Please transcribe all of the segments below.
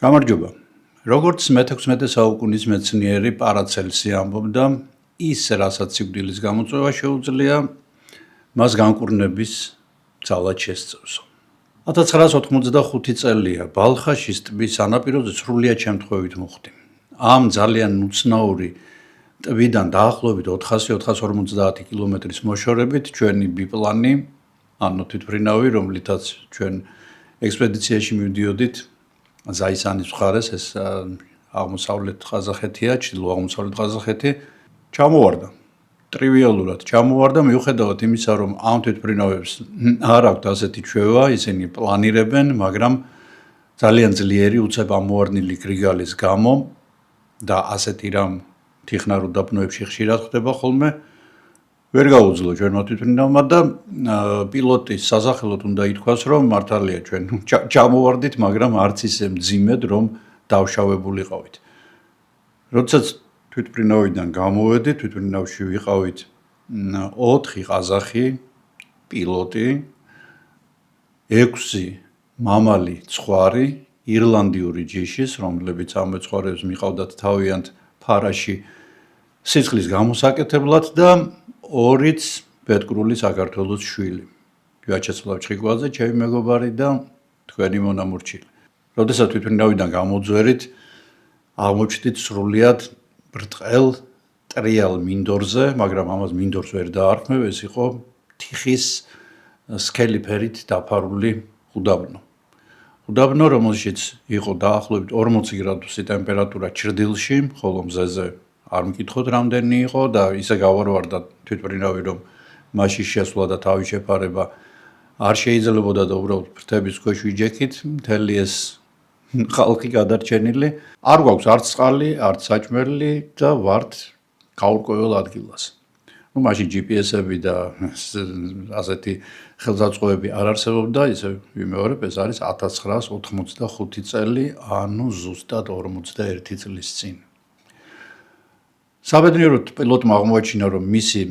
გამარჯობა. როგორც მე-16 საუკუნის მეცნიერი პარაცელსი ამბობდა, ის რასაც სიკვდილის გამოწვევა შეუძლია, მას განკურნების ძალად შესწევსო. 1985 წელია ბალხაშის ტბის სანაპიროზე სრულიად შემთხვევით მოხდი. ამ ძალიან უცნაური ტბიდან დაახლოებით 400-450 კილომეტრის მოშორებით ჩვენი ბიპლანი, ანუ თვითმფრინავი, რომლითაც ჩვენ ექსპედიციაში მივდიოდით ზაისანის მხარეს, ეს აღმოსავლეთ ყაზახეთია, ჩრდილო-აღმოსავლეთ ყაზახეთი, ჩამოვარდა. ტრივიალურად ჩამოვარდა, მიუხედავად იმისა, რომ ამ თვითმფრინავებს არ აქვთ ასეთი ჩვევა, ისინი პლანირებენ, მაგრამ ძალიან ძლიერი უცებ ამოვარდნილი გრიგალის გამო და ასეთი რამ თიხნარ უდაბნოებში ხშირად ხდება ხოლმე, ვერ გაუძლო ჩვენმა თვითმფრინავმა და პილოტის სასახელოდ უნდა ითქვას, რომ მართალია ჩვენ ჩამოვარდით, მაგრამ არც ისე მძიმედ, რომ დავშავებულიყავით. როდესაც თვითმფრინავიდან გამოვედით, თვითმფრინავში ვიყავით 4 ყაზახი პილოტი, 6 მამალი ცხვარი, ირლანდიური ჯიშის, რომლებიც ამ მეცხვარეებს მიყავდათ თავიანთ ფარაში სიცხლის გამოსაკეთებლად და 2-იც ბედკრული საქართველოს შვილი. ვიაჩესლავ ჩხიკვაძე, ჩემი მეგობარი და თქვენი მონამორჩილი. როდესაც თვითმფრინავიდან გამოძვერით, აღმოჩნდით სრულიად ბრტყელ ტრიალ მინდორზე, მაგრამ ამას მინდორს ვერ დაარქმევ, ეს იყო თიხის სქელი ფერით დაფარული უდაბნო. უდაბნო, რომელშიც იყო დაახლოებით 40 გრადუსი ტემპერატურა ჩრდილში, ხოლო მზეზე არ მკითხოთ რამდენი იყო და ისე გავარვარდა თვითმფრინავი, რომ მასში შესვლა და თავის შეფარება არ შეიძლებოდა და უბრალოდ ფრთების ქვეშ ვიჯექით, მთელი ეს ხალხი გადარჩენილი. არ გვაქვს არც წყალი, არც საჭმელი და ვართ გაურკვეველ ადგილას. მაშინ GPS-ები და ასეთი ხელსაწყოები არ არსებობდა, ისე ვიმეორებ, ეს არის 1985 წელი, ანუ ზუსტად 41 წლის წინ. საბედნიეროდ პილოტმა აღმოაჩინა, რომ მისი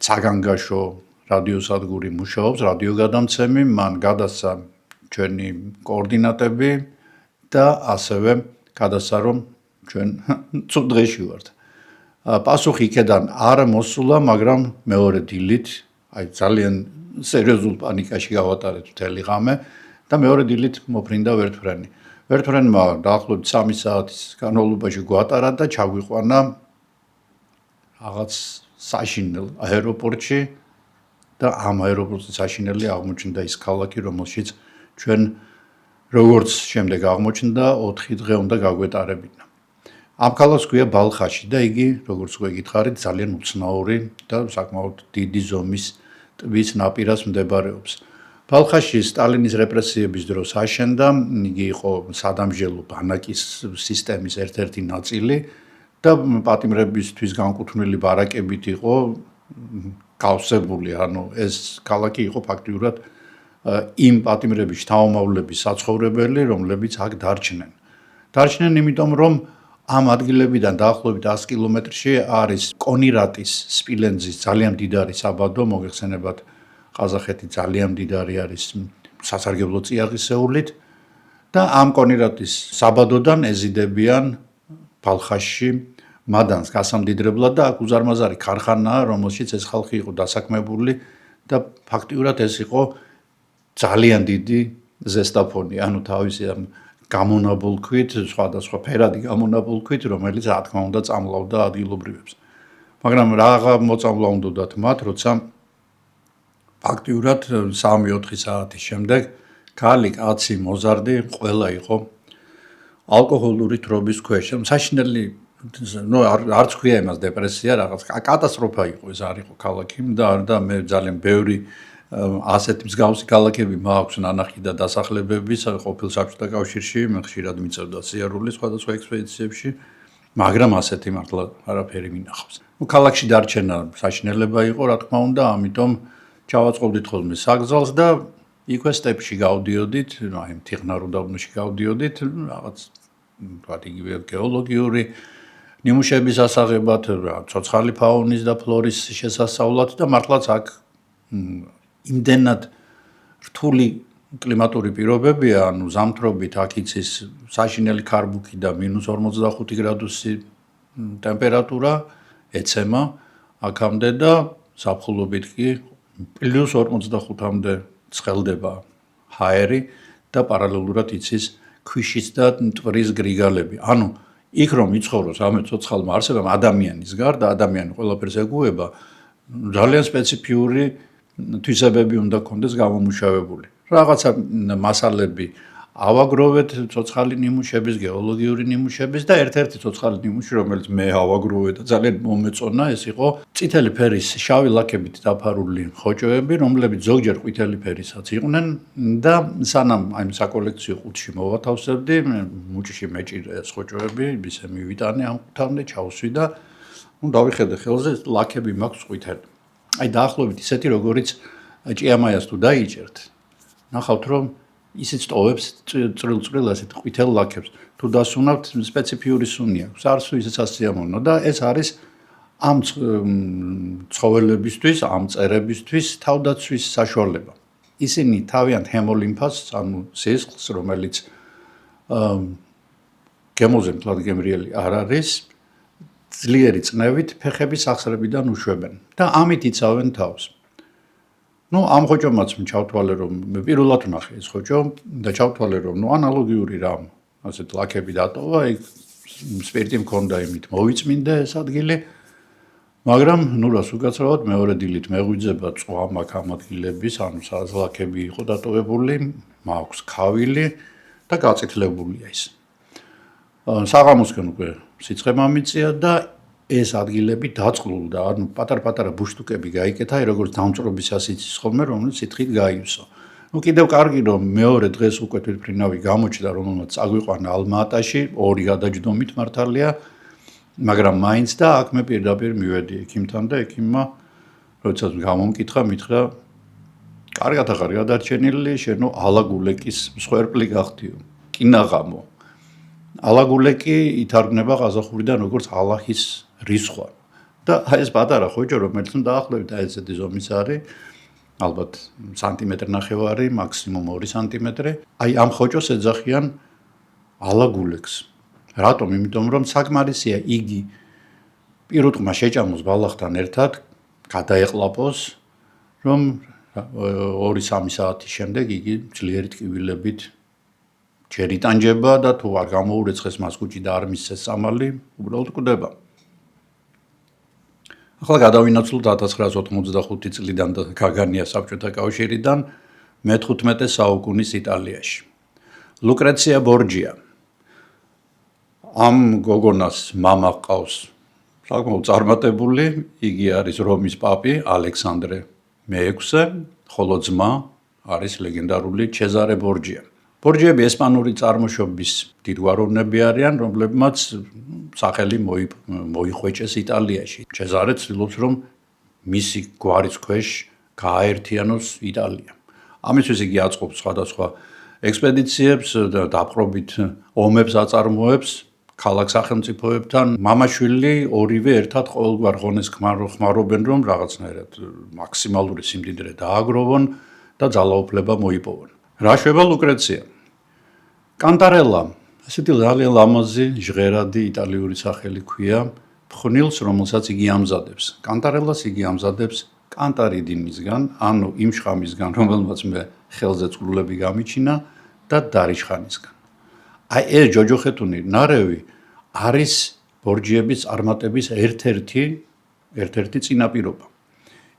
საგანგაშო რადიოსადგური მუშაობს, რადიოგადამცემი, მან გადასცა ჩვენი კოორდინატები და ასევე გადასცა, რომ ჩვენ ცუდ დღეში ვართ. პასუხი იქედან არ მოსულა, მაგრამ მეორე დილით, ძალიან სერიოზულ პანიკაში გავატარეთ მთელი ღამე და მეორე დილით მოფრინდა ვერტმფრენი. ვერტმფრენმა დაახლოებით 3 საათის განმავლობაში გვატარა და ჩაგვიყვანა რაღაც საშინელ აეროპორტში და ამ აეროპორტში საშინელი აღმოჩნდა ის ქალაქი, რომელშიც ჩვენ როგორც შემდეგ აღმოჩნდა 4 დღე უნდა გაგვეტარებინა. ამ ქალაქს ქვია ბალხაში და იგი, როგორც გვეკითხარით, ძალიან უცნაური და საკმაოდ დიდი ზომის ტბის ნაპირას მდებარეობს. ბალხაში სტალინის რეპრესიების დროს აშენდა, იგი იყო სადამჟელო ბანაკის სისტემის ერთ-ერთი ნაწილი და პატიმრებისთვის განკუთვნილი ბარაკებით იყო გავსებული, ანუ ეს ქალაქი იყო ფაქტიურად იმ პატიმრების შთამომავლების საცხოვრებელი, რომლებიც აქ დარჩნენ. დარჩნენ იმიტომ, რომ ამ ადგილებიდან დაახლოებით 100 კილომეტრში არის კონირატის სპილენძის ძალიან მდიდარი საბადო, მოგეხსენებათ, ყაზახეთი ძალიან მდიდარი არის სასარგებლო წიაღისეულით და ამ კონირატის საბადოდან ეზიდებიან ბალხაშში მადანს გასამდიდრებლად და აქ უზარმაზარი ქარხანაა, რომელშიც ეს ხალხი იყო დასაქმებული და ფაქტიურად ეს იყო ძალიან დიდი ზესტაფონი, ანუ თავისი ამ გამონაბოლქვით, სხვადასხვა ფერადი გამონაბოლქვით, რომელიც რა თქმა უნდა წამლავდა ადგილობრივებს. მაგრამ რაღა მოწამლა უნდათ მათ, როცა ფაქტიურად 3-4 საათის შემდეგ ქალი, კაცი, მოზარდი ყველა იყო ალკოჰოლური თრობის ქვეშ. საშინელი, არც ქვია იმას დეპრესია, რაღაც კატასტროფა იყო ეს, არ იყო ქალაქი და მე ძალიან ბევრი ასეთი მსგავსი ქალაქები მაქვს ნანახი და დასახლებების ყოფილ საბჭოთა კავშირში, მე ხშირად მიწევდა სიარული სხვადასხვა ექსპედიციებში, მაგრამ ასეთი მართლა არაფერი მინახავს. ქალაქში დარჩენა საშინელება იყო, რა თქმა უნდა, ამიტომ ჩავაწყობდით ხოლმე საგზალს და იქვე სტეპში გავდიოდით, აი თიხნარ უდაბნოში გავდიოდით, რაღაც თქვათ იგივე გეოლოგიური ნიმუშების ასაღებად, ცოცხალი ფაუნის და ფლორის შესასწავლად და მართლაც აქ იმდენად რთული კლიმატური პირობებია, ანუ ზამთრობით აქ იცის საშინელი ქარბუქი და -45 გრადუსი ტემპერატურა ეცემა აქამდე და ზაფხულობით კი +45-მდე ცხელდება ჰაერი და პარალელურად იცის ქვიშის და ტვრის გრიგალები. ანუ იქ რომ იცხოვროს ამ ცოცხალმა არსებამ ადამიანის გარდა, ადამიანი ყველაფერს ეგუება, ძალიან სპეციფიური თვისებები უნდა კონდეს გამომუშავებული. რაღაცა მასალები ავაგროვეთ ცოცხალი ნიმუშების, გეოლოგიური ნიმუშების და ერთ-ერთი ცოცხალი ნიმუში, რომელიც მე ავაგროვე და ძალიან მომეწონა, ეს იყო წითელი ფერის შავი ლაქებით დაფარული ხოჭოები, რომლებიც ზოგჯერ ყვითელი ფერისაც იყვნენ და სანამ აი საკოლექციო ყუთში მოვათავსებდი, მუჭში მეჭირა ეს ხოჭოები, ისე მივიტანე ამ ყუთამდე, ჩავსვი და დავიხედე ხელზე ლაქები მაქვს ყვითელი. აი დაახლოებით ისეთი როგორიც ჭიამაიას თუ დაიჭერთ, ნახავთ რომ ისიც ტოვებს წვრილ-წვრილ ასეთ ყვითელ ლაქებს. თუ დასუნავთ სპეციფიური სუნი აქვს, არც თუ ისე სასიამოვნო და ეს არის ამ ცხოველებისთვის, ამ მწერებისთვის თავდაცვის საშუალება. ისინი თავიანთ ჰემოლიმფას, ანუ სისხლს, რომელიც გემოზე მთლადგემრიელი არ არის, ძლიერი წნევით ფეხების სახსრებიდან უშვებენ და ამით იცავენ თავს. ამ ხოჭომაც ჩავთვალე რომ პირველად ვნახე ეს ხოჭო და ჩავთვალე რომ ანალოგიური რამ ასეთ ლაქები დატოვა, იქ სპირტი მქონდა იმით მოვიწმინდა ეს ადგილი, მაგრამ რას უკაცრავად მეორე დილით მეღვიძება წვა მაქვს ამ ადგილების, ანუ ლაქები იყო დატოვებული, მაქვს ქავილი და გაწითლებულია ის. საღამოსკენ უკვე სიცხე მომიწია და ეს ადგილები დაწყლულდა, ანუ პატარ-პატარა ბუშტუკები გაიკეთა, როგორც დამწრობის ასიცის ხოლმე, რომელიც სითხით გაივსო. კიდევ კარგი რომ მეორე დღეს უკვე თვითმფრინავი გამოჩნდა, რომელმაც წაგვიყვანა ალმა-ატაში, 2 გადაჯდომით მართალია, მაგრამ მაინც და აქ მე პირდაპირ მივედი ექიმთან და ექიმმა როდესაც გამომკითხა, მითხრა, კარგად ახარ გადარჩენილი, შენო ალაგულეკის მსხვერპლი გახდიო, კინაღამო. ალაგულეკი ითარგმნება ყაზახურიდან როგორც ალაჰის რისხვა. და ეს პატარა ხოჭო, რომელიც დაახლოებით ესეთი ზომის არის, ალბათ სანტიმეტრი ნახევარი, მაქსიმუმ 2 სანტიმეტრი. აი ამ ხოჭოს ეძახიან ალაგულეკს. რატომ? იმიტომ რომ საკმარისია იგი პირუტყმა შეჭამოს ბალახთან ერთად, გადაეყლაპოს, რომ 2-3 საათის შემდეგ იგი ძლიერი ტკივილებით ჯერ იტანჯება და თუ არ გამოურეცხეს მას კუჭი და არ მისცეს სამალი, უბრალოდ კვდება. ახლა გადავინაცვლოთ 1985 წლიდან და გაგანია საბჭოთა კავშირიდან მე-15 საუკუნის იტალიაში. ლუკრეცია ბორჯია. ამ გოგონას მამა ჰყავს საკმაოდ წარმატებული, იგი არის რომის პაპი ალექსანდრე მე-6, ხოლო ძმა არის ლეგენდარული ჩეზარე ბორჯია. ბორჯიები ესპანური წარმოშობის დიდგვაროვნები არიან, რომლებმაც სახელი მოიხვეჭეს იტალიაში. ჩეზარე ცდილობს, რომ მისი გვარის ქვეშ გააერთიანოს იტალია. ამისთვის იგი აწყობს სხვადასხვა ექსპედიციებს და დაპყრობით ომებს აწარმოებს ქალაქ სახელმწიფოებთან. მამაშვილი ორივე ერთად ყოველგვარ ღონეს ხმარობენ, რომ რაღაცნაირად მაქსიმალური სიმდიდრე დააგროვონ და ძალაუფლება მოიპოვონ. რა შვება ლუკრეცია? კანტარელა, ასეთი ძალიან ლამაზი, ჟღერადი იტალიური სახელი ქვია ფხვნილს, რომელსაც იგი ამზადებს. კანტარელას იგი ამზადებს კანტარიდინისგან, ანუ იმ შხამისგან, რომელმაც მე ხელზე წყლულები გამიჩინა და დარიშხანისგან. აი ეს ჯოჯოხეთუნი ნარევი არის ბორჯიების წარმატების ერთ-ერთი წინაპირობა.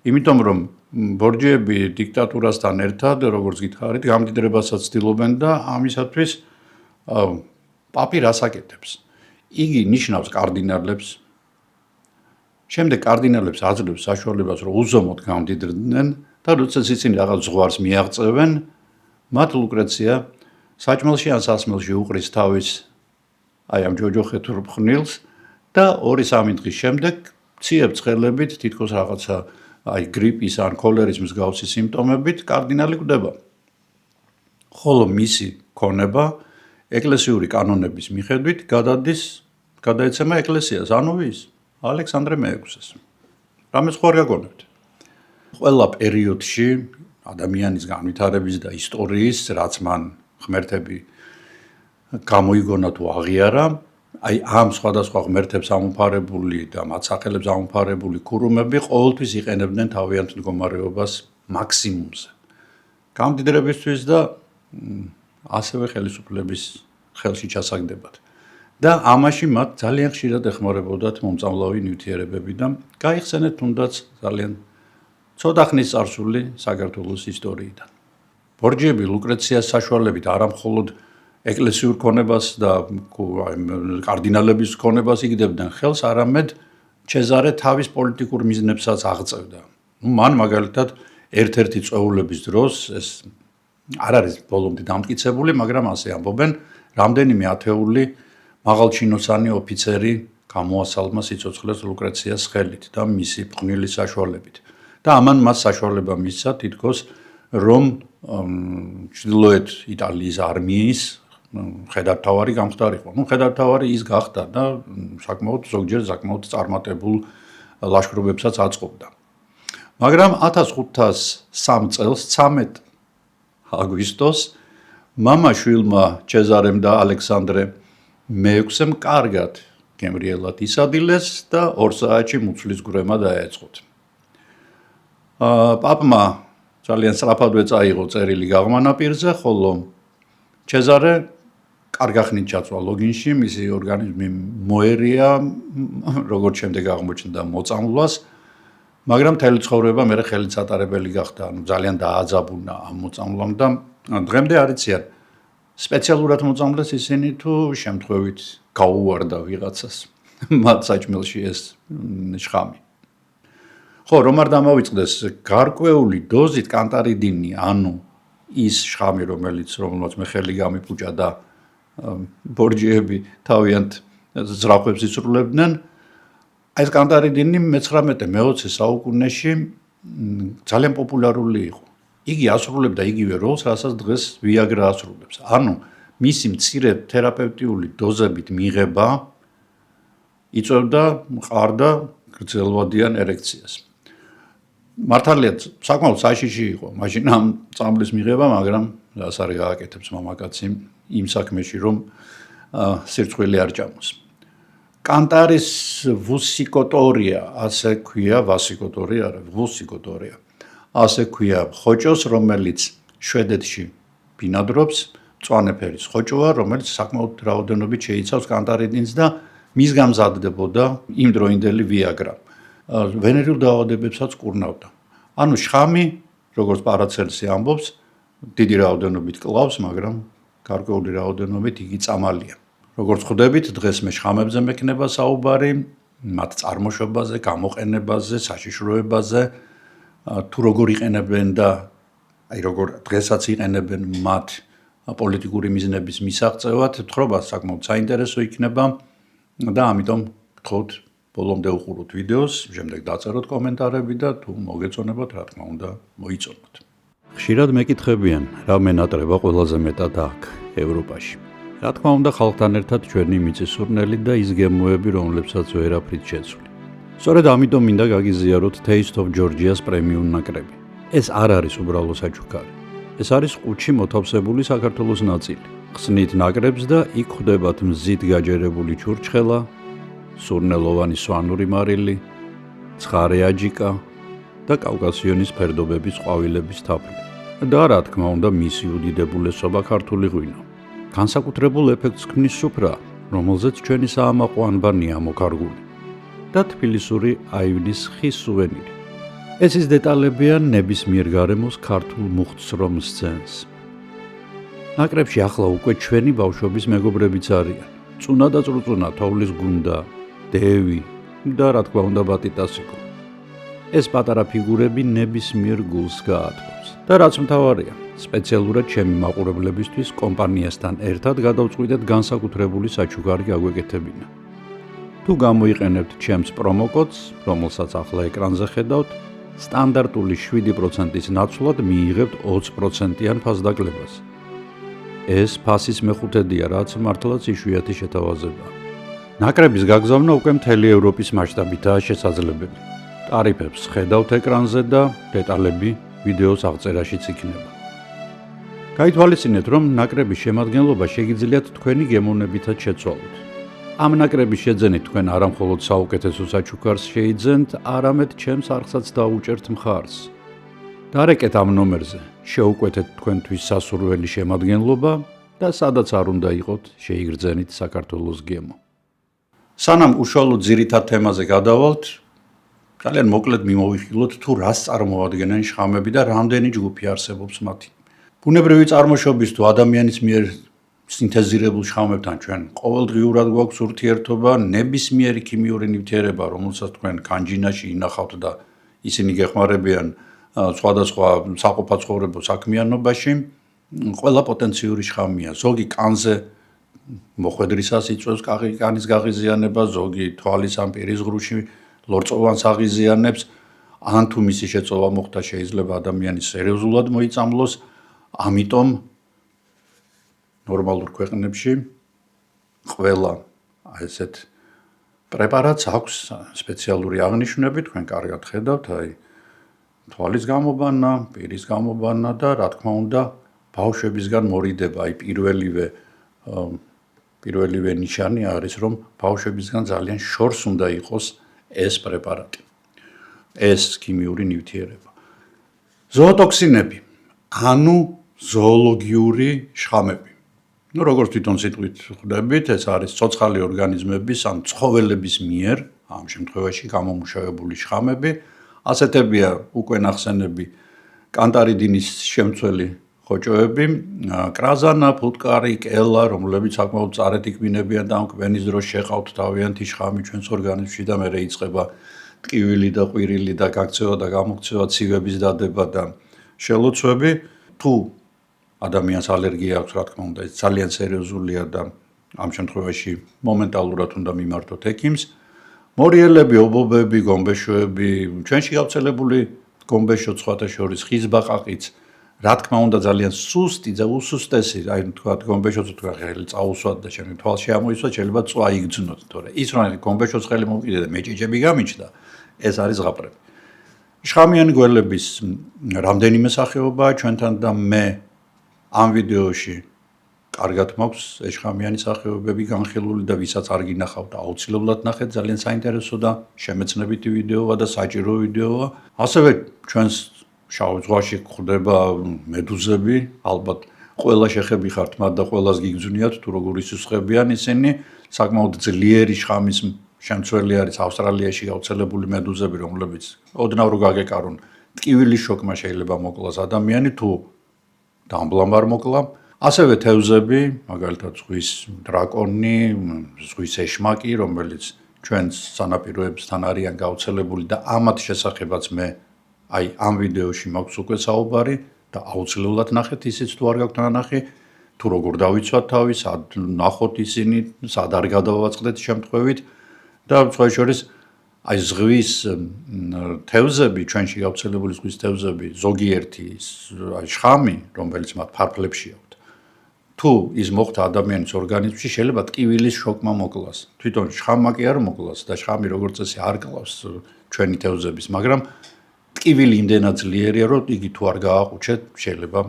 იმიტომ რომ ბორჯიები დიქტატურასთან ერთად, როგორც გითხარით, გამდიდრებასაც ცდილობენ და ამისათვის პაპი რას აკეთებს? იგი ნიშნავს კარდინალებს. შემდეგ კარდინალებს აძლევს საშუალებას, რომ უზომოდ გამდიდრდნენ და როდესაც ისინი რაღაც ზღვარს მიაღწევენ, მათ ლუკრეცია საჭმელში ან სასმელში უყრის თავის აი ამ ჯოჯოხეთურ ფხვნილს და 2-3 დღის შემდეგ ციებ ცხელებით თითქოს რაღაცა აი გრიპის ან ქოლერის მსგავსი სიმპტომებით კარდინალი კვდება. ხოლო მისი ქონება ეკლესიური კანონების მიხედვით გადაეცემა ეკლესიას, ანუ ვის? ალექსანდრე მე-6-ს. რამე სხვა არ გაგონებთ. ყველა პერიოდში ადამიანის განვითარების და ისტორიის, რაც მან ღმერთები გამოიგონა თუ აღიარა, აი ამ სხვადასხვა ღმერთებს ამოფარებული და მათ სახელებს ამოფარებული ქურუმები ყოველთვის იყენებდნენ თავიანთ მდგომარეობას მაქსიმუმზე. გამდიდრებისთვის და ასევე ხელისუფლების ხელში ჩასაგდებად. და ამაში მათ ძალიან ხშირად ეხმარებოდათ მომწამლავი ნივთიერებები და გაიხსენეთ თუნდაც ძალიან ცოტა ხნის წარსული საქართველოს ისტორიიდან. ბორჯიები ლუკრეციას საშუალებით არა მხოლოდ ეკლესიურ ქონებას და კარდინალების ქონებას იგდებდნენ ხელს, არამედ ჩეზარე თავის პოლიტიკურ მიზნებსაც აღწევდა. მან მაგალითად ერთ-ერთი წვეულების დროს ეს არ არის ბოლომდე დამტკიცებული, მაგრამ ასე ამბობენ, რამდენიმე ათეული მაღალჩინოსანი ოფიცერი გამოასალმა სიცოცხლეს ლუკრეციას ხელით და მისი პყნილის საშუალებით. და ამან მას საშუალება მისცა თითქოს რომ ჩრდილოეთ იტალიის არმიის ხედართავარი გამხდარიყო. ხედართავარი ის გახდა და ზოგჯერ საკმაოდ წარმატებულ ლაშქრობებსაც აწყობდა. მაგრამ 1503 წელს 13 აგვისტოს მამა შვილმა ჩეზარემ და ალექსანდრე მეექვსემ კარგად გემრიელად ისადილეს და 2 საათში მუცლის გვრემა დაეწყოთ. პაპმა ძალიან სწრაფადვე წაიღო წერილი გაღმა პირზე, ხოლო ჩეზარე კარგახნით ჩაწვა ლოგინში, მისი ორგანიზმი მოერია, როგორც შემდეგ აღმოჩნდა მოწამვლას, მაგრამ მთელი ცხოვრება მერე ხელით ატარებელი გახდა, ძალიან დააძაბუნა ამ მოწამვლამ და დღემდე არ იციან სპეციალურად მოწამლეს ისინი თუ შემთხვევით გაუვარდა ვიღაცას მათ საჭმელში ეს შხამი. ხო, რომ არ დამავიწყდეს გარკვეული დოზით კანტარიდინი, ანუ ის შხამი, რომელმაც მე ხელი გამიფუჭა და ბორჯიები თავიანთ ზრახვებს ისრულებდნენ, ეს კანტარიდინი მე-19-მე-20 საუკუნეში ძალიან პოპულარული იყო. იგი ასრულებდა იგივე როლს, რასაც დღეს ვიაგრა ასრულებს. ანუ მისი მცირე თერაპევტიული დოზებით მიღება იწვევდა მყარ და გრძელვადიან ერექციას. მართალია საკმაოდ საშიში იყო მაშინ ამ წამლის მიღება, მაგრამ რას არ გააკეთებს მამაკაცი იმ საქმეში, რომ სირცხვილი არ ჭამოს. კანტარის ვუსიკოტორია, ასე ქვია, ვასიკოტორია, არა, ვუსიკოტორია. ასე ქვია ხოჭოს, რომელიც შვედეთში ბინადრობს, მწვანე ფერის ხოჭოა, რომელიც საკმაოდ რაოდენობით შეიცავს კანტარიდინს და მის გამზადდებოდა იმდროინდელი ვიაგრა. ვენერულ დაავადებებსაც კურნავდა. ანუ შხამი, როგორც პარაცელსი ამბობს, დიდი რაოდენობით კლავს, მაგრამ გარკვეული რაოდენობით იგი წამალია. როგორც ხვდებით, დღეს მე შხამებზე მექნება საუბარი, მათ წარმოშობაზე, გამოყენებაზე, საშიშროებაზე, თუ როგორ იყენებენ და აი როგორ დღესაც იყენებენ მათ პოლიტიკური მიზნების მისაღწევად, თხრობა საკმაოდ საინტერესო იქნება და ამიტომ გთხოვთ ბოლომდე უყუროთ ვიდეოს, შემდეგ დაწეროთ კომენტარები და თუ მოგეწონებათ, რა თქმა უნდა, მოიწონოთ. ხშირად მეკითხებიან, რა მენატრება ყველაზე მეტად აქ, ევროპაში. რა თქმა უნდა, ხალხთან ერთად ჩვენი მიწისურნელი და ის გემოები, რომლებსაც ვერაფრით შეცვლი. სწორედ ამიტომ მინდა გაგიზიაროთ Taste of Georgia-ს პრემიუმ ნაკრები. ეს არ არის უბრალო საჩუქარი. ეს არის ყუთში მოთავსებული საქართველოს ნაწილი. ხსნით ნაკრებს და იქ ხვდებათ მზით გაჯერებული ჩურჩხელა, სურნელოვანი სვანური მარილი, ცხარე აჯიკა და კავკასიონის ფერდობების ყვავილების თაფლი. და რა თქმა უნდა, მისი უდიდებულესობა ქართული ღვინო. განსაკუთრებულ ეფექტს ქმნის სუფრა, რომელზეც ჩვენი საამაყო ანბანია მოკარგული და თბილისური აივნის ხის სუვენირი. ეს ის დეტალებია ნებისმიერ გარემოს ქართულ მუხტს რომ სცენს. ნაკრებში ახლა უკვე ჩვენი ბავშვობის მეგობრებიც არიან. წუნა და წრუწუნა, თოვლის გუნდა, დევი და რა თქმა უნდა ბატიტასიკო. ეს პატარა ფიგურები ნებისმიერ გულს გაათბობს. და რაც მთავარია, სპეციალურად ჩემი მაყურებლებისთვის კომპანიასთან ერთად გადავწყვიტეთ განსაკუთრებული საჩუქარი გაგვეკეთებინა. თუ გამოიყენებთ ჩემს პრომო კოდს, რომელსაც ახლა ეკრანზე ხედავთ, სტანდარტული 7%-ის ნაცვლად მიიღებთ 20%-იან ფასდაკლებას. ეს ფასის მეხუთედია, რაც მართლაც იშვიათი შეთავაზებაა. ნაკრების გაგზავნა უკვე მთელი ევროპის მასშტაბითაა შესაძლებელი. ტარიფებს ხედავთ ეკრანზე და დეტალები ვიდეოს აღწერაშიც იქნება. გაითვალისწინეთ, რომ ნაკრების შემადგენლობა შეგიძლიათ თქვენი გემოვნებითაც შეცვალოთ. ამ ნაკრების შეძენით თქვენ არა მხოლოდ საუკეთესო საჩუქარს შეიძენთ, არამედ ჩემს არხსაც დაუჭერთ მხარს. დარეკეთ ამ ნომერზე, შეუკვეთეთ თქვენთვის სასურველი შემადგენლობა და სადაც არ უნდა იყოთ, შეიგრძენით საქართველოს გემო. სანამ უშუალო ძირითად თემაზე გადავალთ, ძალიან მოკლედ მიმოვიხილოთ თუ რას წარმოადგენენ შხამები და რამდენი ჯგუფი არსებობს მათი. ბუნებრივი წარმოშობის თუ ადამიანის მიერ სინთეზირებულ შხამებთან ჩვენ ყოველდღიურად გვაქვს ურთიერთობა, ნებისმიერი ქიმიური ნივთიერება, რომელსაც თქვენ კანჯინაში ინახავთ და ისინი გეხმარებიან სხვადასხვა საყოფაცხოვრებო საქმიანობაში, ყველა პოტენციური შხამია. ზოგი კანზე მოხვედრისას იწვევს კანის გაღიზიანება, ზოგი თვალის ან პირის ღრუში ლორწოვანს აღიზიანებს, ან თუ მისი შეწოვა მოხდა შეიძლება ადამიანის სერიოზულად მოიწამლოს, ამიტომ ნორმალურ ქვეყნებში ყველა ესეთ პრეპარატს აქვს სპეციალური აღნიშვნები, თქვენ კარგად ხედავთ, თვალის გამობანა, პირის გამობანა და რა თქმა უნდა ბავშვებისგან მორიდება, პირველივე ნიშანი არის, რომ ბავშვებისგან ძალიან შორს უნდა იყოს ეს პრეპარატი, ეს ქიმიური ნივთიერება. ზოოტოქსინები, ანუ ზოოლოგიური შხამები. როგორც თვითონ სიტყვით ხვდებით, ეს არის ცოცხალი ორგანიზმების ან ცხოველების მიერ, ამ შემთხვევაში გამომუშავებული შხამები. ასეთებია უკვე ნახსენები კანტარიდინის შემცველი ხოჭოები, კრაზანა, ფუტკარი, კელა, რომლებიც საკმაოდ წარეთ იკვინებიან და ამ კვენის დროს შეყავთ თავიანთი შხამი ჩვენს ორგანიზმში და მერე იწყება ტკივილი და ყვირილი და გაქცევა და გამოქცევა, ცივების დადება და შელოცვები. თუ ადამიანს ალერგია აქვს, რა თქმა უნდა, ეს ძალიან სერიოზულია და ამ შემთხვევაში მომენტალურად უნდა მიმართოთ ექიმს. მორიელები, ობობები, გომბეშოები, ჩვენში გავრცელებული გომბეშო სხვათა შორის ხის ბაყაყიც, რა თქმა უნდა, ძალიან სუსტი და უსუსტესი, თქვათ, გომბეშოც თქვა ხელი წაუსვათ და ჩემი თვალში ამოისვა, შეიძლება წვა იგრძნოთ, თორე ის რომ გომბეშოც ხელი მოვკიდე და მეჭიჭები გამიჩნდა, ეს არის ზღაპრები. შხამიანი გველების რამდენიმე სახეობაა ჩვენთან და მე ამ ვიდეოში კარგად მაქვს ეს შხამიანი სახეობები განხილული და ვისაც არ გინახავთ, აუცილებლად ნახეთ, ძალიან საინტერესო და შემეცნებითი ვიდეოა და საჭირო ვიდეოა. ასევე ჩვენს შავ ზღვაში გვხვდება მედუზები, ალბათ ყველა შეხები ხართ მათ და ყველას გიგძვნიათ თუ როგორ ისუსხებიან ისინი, საკმაოდ ძლიერი შხამის შემცველი არის ავსტრალიაში გავრცელებული მედუზები, რომლებიც ოდნავ რო გაგეკარონ, ტკივილის შოკმა შეიძლება მოკლას ადამიანი თუ დამბლამ არ მოკლა. ასევე თევზები, მაგალითად ზღვის დრაკონი, ზღვის ეშმაკი, რომელიც ჩვენს სანაპიროებსთან არიან გავრცელებული და ამათ შესახებაც მე ამ ვიდეოში მაქვს უკვე საუბარი და აუცილებლად ნახეთ ისიც თუ არ გაქვთ ნანახი, თუ როგორ დავიცვათ თავი, სად ნახოთ ისინი, სად არ გადავაწყდეთ შემთხვევით და სხვა შორის ზღვის თევზები, ჩვენში გავრცელებული ზღვის თევზები, ზოგიერთი შხამი, რომელიც მათ ფარფლებში აქვთ. თუ ის მოხდა ადამიანის ორგანიზმში, შეიძლება ტკივილის შოკმა მოკლას. თვითონ შხამმა კი არ მოკლას და შხამი როგორც წესი არ კლავს ჩვენი თევზების, მაგრამ ტკივილი იმდენად ძლიერია, რომ იგი თუ არ გააყუჩეთ, შეიძლება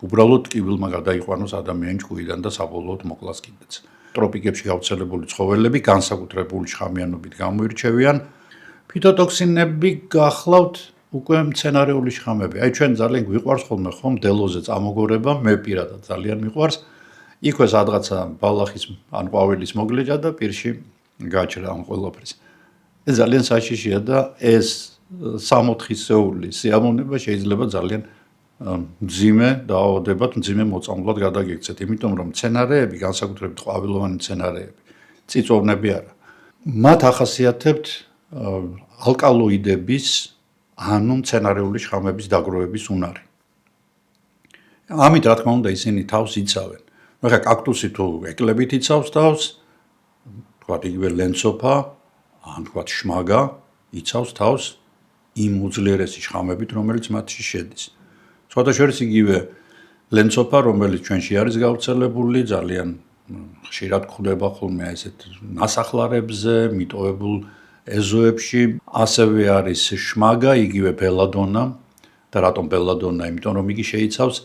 უბრალოდ ტკივილმა გადაიყვანოს ადამიანის ჭკუიდან და საბოლოოდ მოკლას კიდეც. ტროპიკებში გავრცელებული ცხოველები განსაკუთრებული შხამიანობით გამოირჩევიან. ფიტოტოქსინები გახლავთ უკვე მცენარეული შხამები. ჩვენ ძალიან გვიყვარს ხოლმე ხომ დელოზე წამოგორება, მე პირადად ძალიან მიყვარს. იქვე სადღაცა ბალახის ან ყვავილის მოგლეჯა და პირში გაჭრა ამ ყველაფერს. ეს ძალიან საშიშია და ეს 60-ისეული სიამოვნება შეიძლება ძალიან მძიმე დაავადებად, მძიმე მოწამვლად გადაგიქცეთ, იმიტომ რომ მცენარეები, განსაკუთრებით ყვავილოვანი მცენარეები, წიწოვნები არა. მათ ახასიათებთ ალკალოიდების, ანუ მცენარეული შხამების დაგროვების უნარი. ამით რა თქმა უნდა ისინი თავს იცავენ. ხა კაქტუსი თუ ეკლებით იცავს თავს, თქვათ იგივე ლენცოფა, ან თქვათ შმაგა იცავს თავს იმ უძლიერესი შხამებით, რომელიც მათში შედის. სხვათა შორის იგივე ლენცოფა, რომელიც ჩვენში არის გავრცელებული, ძალიან ხშირად გვხვდება ხოლმე ესეთ ნასახლარებზე, მიტოვებულ ეზოებში, ასევე არის შმაგა, იგივე ბელადონა, და რატომ ბელადონა? იმიტომ რომ იგი შეიცავს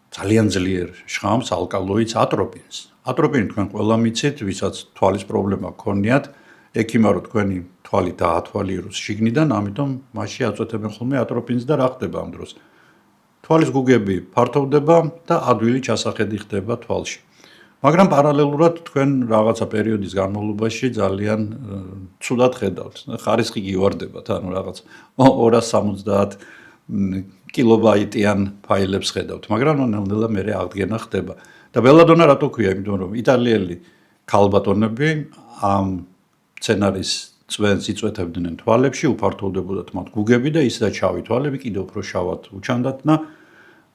ძალიან ძლიერ შხამს, ალკალოიდს, ატროპინს. ატროპინი თქვენ ყველა მიცით, ვისაც თვალის პრობლემა გქონიათ, ექიმა რო თქვენი თვალი დაათვალიეროს შიგნიდან, ამიტომ მასში აწვეთებენ ხოლმე ატროპინს და რა ხდება ამ დროს? თვალის გუგები ფართოვდება და ადვილი ჩასახედი ხდება თვალში. მაგრამ პარალელურად თქვენ რაღაცა პერიოდის განმავლობაში ძალიან ცუდად ხედავთ. ხარისხი გივარდებათ, ანუ რაღაც 270 კილობაიტიან ფაილებს ხედავთ, მაგრამ ნელ-ნელა მერე აღდგენა ხდება. და ბელადონა რატო ქვია? იმიტომ რომ იტალიელი ქალბატონები ამ სცენარის წვენს იწვეთებდნენ თვალებში, უფართოვდებოდათ მათ გუგები და ისედაც შავი თვალები კიდევ უფრო შავად უჩანდათ და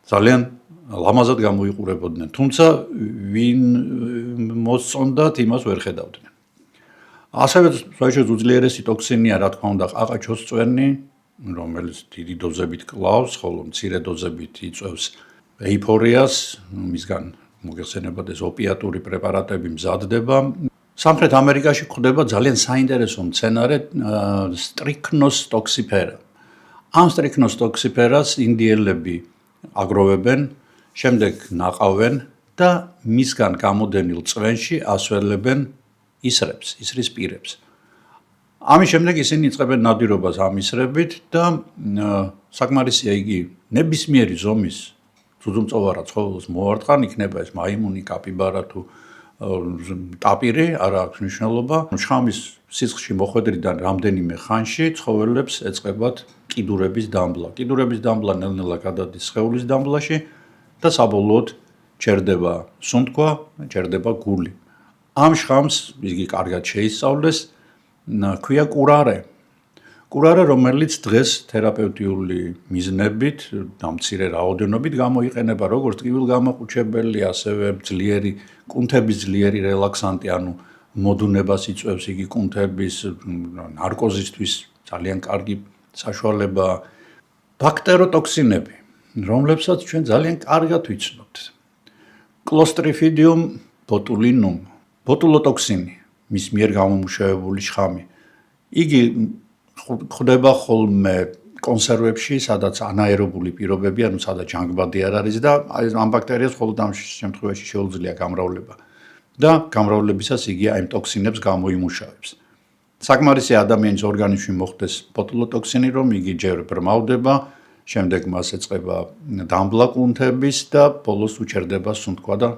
ძალიან ლამაზად გამოიყურებოდნენ. თუმცა ვინ მოსწონდათ, იმას ვერ ხედავდნენ. ასევე საერთოდ უძლიერესი ტოქსინია, რა თქმა უნდა, ყაყაჩოს წვენი, რომელიც დიდი დოზებით კლავს, ხოლო მცირე დოზებით იწვევს ეიფორიას, მისგან მოგეხსენებათ ეს ოპიატური პრეპარატები მზადდება. სამხრეთ ამერიკაში გვხვდება ძალიან საინტერესო მცენარე სტრიქნოს ტოქსიფერა. ამ სტრიქნოს ტოქსიფერას ინდიელები აგროვებენ, შემდეგ ნაყავენ და მისგან გამოდენილ წვენში ასველებენ ისრებს, ისრის პირებს. ამის შემდეგ ისინი იწყებენ ნადირობას ამ ისრებით და საკმარისია იგი ნებისმიერი ზომის ძუძუმწოვარა ცხოველს მოარტყან, იქნება ეს მაიმუნი, კაპიბარა თუ ტაპირი, არ აქვს მნიშვნელობა. შხამის სისხლში მოხვედრიდან რამდენიმე ხანში ცხოველებს ეწყებათ კიდურების დამბლა. კიდურების დამბლა ნელ-ნელა გადადის სხეულის დამბლაში და საბოლოოდ ჩერდება სუნთქვა, ჩერდება გული. ამ შხამს იგი კარგად შეისწავლეს, ქვია კურარე. კურარე, რომელიც დღეს თერაპევტიული მიზნებით, დამცირე რაოდენობით გამოიყენება როგორც ტკივილგამაყუჩებელი, ასევე ძლიერი კუნთების ძლიერი რელაქსანტი, ანუ მოდუნებას იწვევს იგი კუნთების ნარკოზისთვის ძალიან კარგი საშუალება. ბაქტეროტოქსინები, რომლებსაც ჩვენ ძალიან კარგად ვიცნობთ. Clostridium botulinum, ბოტულოტოქსინი, მის მიერ გამომუშავებული შხამი. იგი ხდება ხოლმე კონსერვებში, სადაც ანაერობული პირობები, ანუ სადაც ჟანგბადი არ არის და ამ ბაქტერიას მხოლოდ ამ შემთხვევაში შეუძლია გამრავლება. და გამრავლებისას იგი ამ ტოქსინებს გამოიმუშავებს. საკმარისია ადამიანის ორგანიზმში მოხდეს ბოტულოტოქსინი, რომ იგი ჯერ ბრმავდება, შემდეგ მას ეწყება დამბლა კუნთების და ბოლოს უჩერდება სუნთქვა და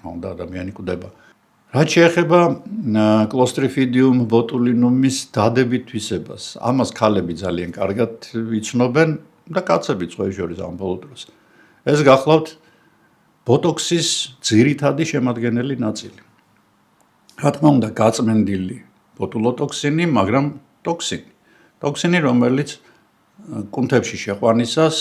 უნდა ადამიანი კვდება. რაც შეეხება Clostridium botulinum-ის დადებით თვისებას, ამას ქალები ძალიან კარგად იცნობენ და კაცებიც ყოველ შორის ამ ბოლო დროს. ეს გახლავთ ბოტოქსის ძირითადი შემადგენელი ნაწილი. რა თქმა უნდა, გაწმენდილი ბოტულოტოქსინი, მაგრამ ტოქსინი. ტოქსინი, რომელიც კუნთებში შეყვანისას,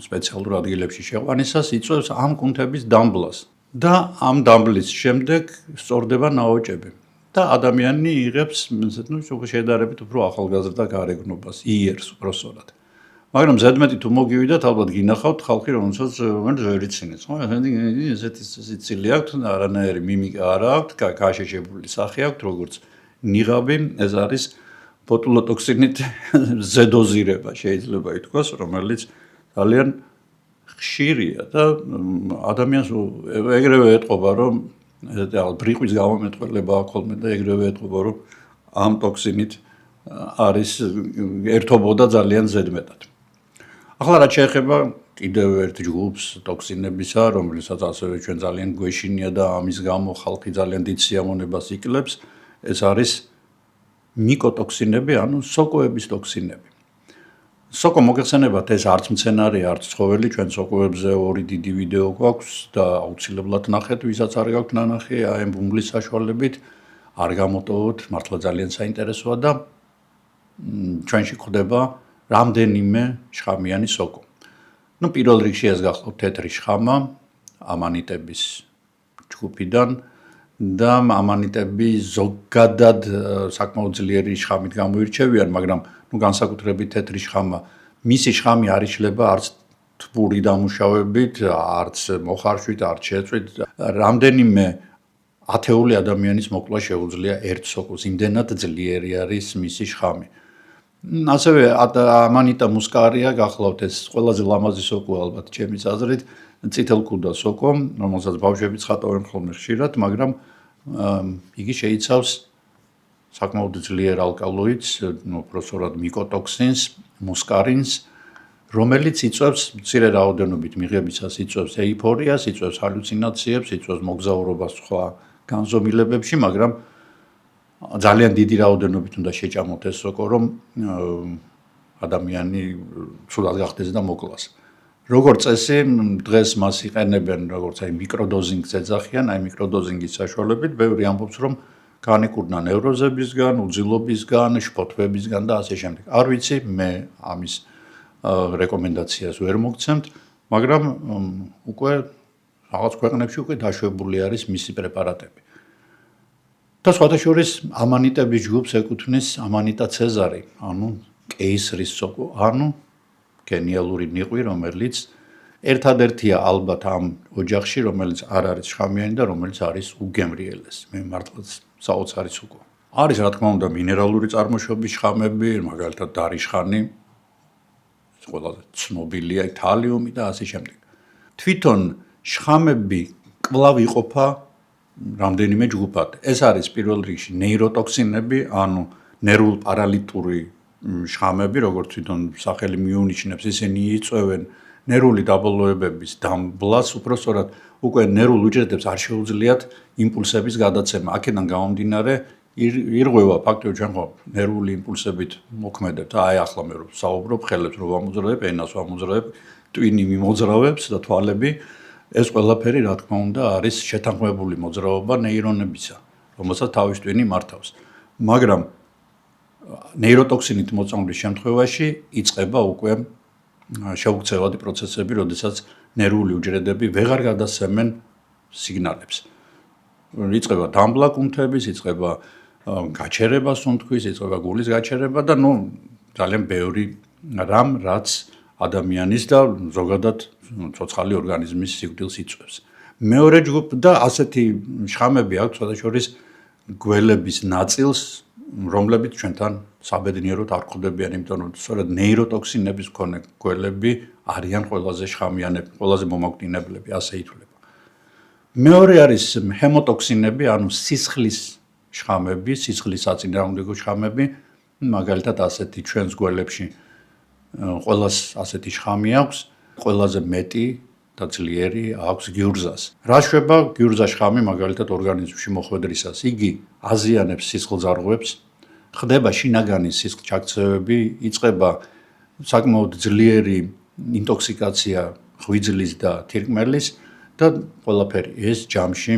სპეციალურ ადგილებში შეყვანისას იწვევს ამ კუნთების დამბლას. და ამ დამბლის შემდეგ სწორდება ნაოჭები და ადამიანი იღებს შედარებით უფრო ახალგაზრდა გარეგნობას, იერს უბრალოდ. მაგრამ ზედმეტი თუ მოგივიდათ, ალბათ გინახავთ ხალხი, რომელსაც ვერ იცინეთ, ხო? ესეთი სიცილი აქვს, არანაირი მიმიკა არ აქვს, გაშეშებული სახე აქვს, როგორც ნიღაბი, ეს არის ბოტულოტოქსინით ზედოზირება, შეიძლება ითქვას, რომელიც ძალიან ხშირია და ადამიანს ეგრევე ეტყობა, რომ ბრიყვის გამომეტყველება აქვს ხოლმე და ეგრევე ეტყობა, რომ ამ ტოქსინით არის ერთობოდა ძალიან ზედმეტად. ახლა რაც შეეხება კიდევ ერთ ჯგუფს ტოქსინებისა, რომელსაც ასევე ჩვენ ძალიან გვეშინია და ამის გამო ხალხი ძალიან დიდ სიამოვნებას იკლებს, ეს არის მიკოტოქსინები, ანუ სოკოების ტოქსინები. სოკო მოგეხსენებათ, ეს არც მცენარე, არც ცხოველი, ჩვენ სოკოებზე ორი დიდი ვიდეო გვაქვს და აუცილებლად ნახეთ, ვისაც არ გაქვთ ნანახი, აი ბუმბლის საშუალებით არ გამოტოვოთ, მართლა ძალიან საინტერესოა და ჩვენში გვხვდება რამდენიმე შხამიანი სოკო. პირველ რიგში ეს გახლავთ თეთრი შხამა, ამანიტების ჯგუფიდან და ამანიტები ზოგადად საკმაოდ ძლიერი შხამით გამოირჩევიან, მაგრამ განსაკუთრებით თეთრი შხამა, მისი შხამი არ იშლება არც თბური დამუშავებით, არც მოხარშვით, არც შეწვით. რამდენიმე ათეული ადამიანის მოკლა შეუძლია ერთ სოკოს, იმდენად ძლიერი არის მისი შხამი. ასევე ამანიტა მუსკარია გახლავთ ეს ყველაზე ლამაზი სოკო ალბათ ჩემის აზრით წითელკუდა სოკო რომელსაც ბავშვები ცხატავენ ხოლმე ხშირად მაგრამ იგი შეიცავს საკმაოდ ძლიერ ალკალოიდს უпростоრად მიკოტოქსინს მუსკარინს რომელიც იწვევს მცირე რაოდენობით მიღებისას იწვევს ეიფორიას იწვევს ჰალუცინაციებს იწვევს მოგზაურობას სხვა განზომილებებში მაგრამ ძალიან დიდი რაოდენობით უნდა შეჭამოთ ეს სოკო, რომ ადამიანი ცუდად გახდეს და მოკლას. როგორც წესი, დღეს მას იყენებენ როგორც აი მიკროდოზინგს ეძახიან, აი მიკროდოზინგის საშუალებით, ბევრი ამბობს, რომ განიკურნა ნევროზებისგან, უძილობისგან, შფოთვებისგან და ასე შემდეგ. არ ვიცი, მე ამის რეკომენდაციას ვერ მოგცემთ, მაგრამ უკვე რაღაც ქვეყნებში უკვე დაშვებული არის მისი პრეპარატები. და სხვადასხვა ამანიტების ჯგუფს ეკუთვნის ამანიტა ცეზარი, ანუ კეისრის სოკო, ანუ გენიალური ნიყვი, რომელიც ერთადერთია ალბათ ამ ოჯახში, რომელიც არ არის შხამიანი და რომელიც არის უგემრიელესი. მე მართლაც საოცარი სოკო. არის რა თქმა უნდა მინერალური წარმოშობის შხამები, მაგალითად დარიშხანი, ყველაზე ცნობილია თალიუმი და ასე შემდეგ. თვითონ შხამები კვლავ იყოფა რამდენიმე ჯგუფად. ეს არის პირველ რიგში ნეიროტოქსინები, ანუ ნერვულ პარალიტური შხამები, როგორც თვითონ სახელი მიუნიშნებს, ისინი იწვევენ ნერვული დაბოლოებების დამბლას, უпростоრად უკვე ნერვულ უჯრედებს არ შეუძლიათ იმპულსების გადაცემა. აქედან გამომდინარე ირღვევა ფაქტობრივად ჩვენ ხო ნერვული იმპულსებით მოქმედებთ. აი ახლა მე რო საუბრობ, ხელებს რო ვამოძრავებ, ენას ვამოძრავებ, ტვინი მიმოძრავებს და თვალები ეს ყველაფერი რა თქმა უნდა არის შეთანხმებული მოძრაობა ნეირონებისა, რომელსაც თავის ტვინი მართავს. მაგრამ ნეიროტოქსინით მოწამვლის შემთხვევაში იწყება უკვე შეუქცევადი პროცესები, როდესაც ნერვული უჯრედები ვეღარ გადასცემენ სიგნალებს. იწყება დამბლა კუნთების, იწყება გაჩერება სუნთქვის, იწყება გულის გაჩერება და ძალიან ბევრი რამ რაც ადამიანის და ზოგადად ცოცხალი ორგანიზმის სიკვდილს იწვევს. მეორე ჯგუფი და ასეთი შხამები აქვს სხვადასხვა გველების ნაწილს, რომლებიც ჩვენთან საბედნიეროდ არ გვხვდებიან, იმიტომ რომ სწორედ ნეიროტოქსინების მქონე გველები არიან ყველაზე შხამიანები, ყველაზე მომაკვდინებლები, ასე ითვლება. მეორე არის ჰემოტოქსინები, ანუ სისხლის შხამები, სისხლის საწინააღმდეგო შხამები, მაგალითად ასეთი ჩვენს გველებში ყველას ასეთი შხამი აქვს, ყველაზე მეტი და ძლიერი აქვს გიურზას. რა შვება გიურზა შხამი მაგალითად ორგანიზმში მოხვედრისას? იგი აზიანებს სისხლძარღვებს, ხდება შინაგანი სისხლჩაქცევები, იწყება საკმაოდ ძლიერი ინტოქსიკაცია ღვიძლის და თირკმელის და ყველაფერი ეს ჯამში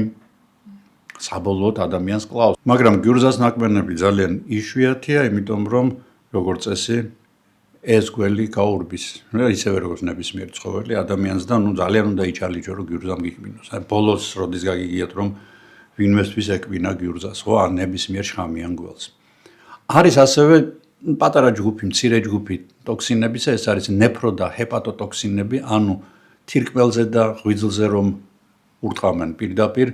საბოლოოდ ადამიანს კლავს. მაგრამ გიურზას ნაკბენები ძალიან იშვიათია, იმიტომ რომ როგორც წესი ეს გველი გაურბის, ისევე როგორც ნებისმიერ ცხოველი ადამიანს და ძალიან უნდა იჩალიჯო რომ გიურზამ გიქმნოს. აი ბოლოს როდის გაგიგიათ რომ ვინმესთვის ეკბინა გიურზას, ხო, ან ნებისმიერ შხამიან გველს. არის ასევე პატარა ჯგუფი, მცირე ჯგუფი ტოქსინებისა, ეს არის ნეფრო და ჰეპატოტოქსინები, ანუ თირკმელზე და ღვიძლზე რომ ურტყამენ პირდაპირ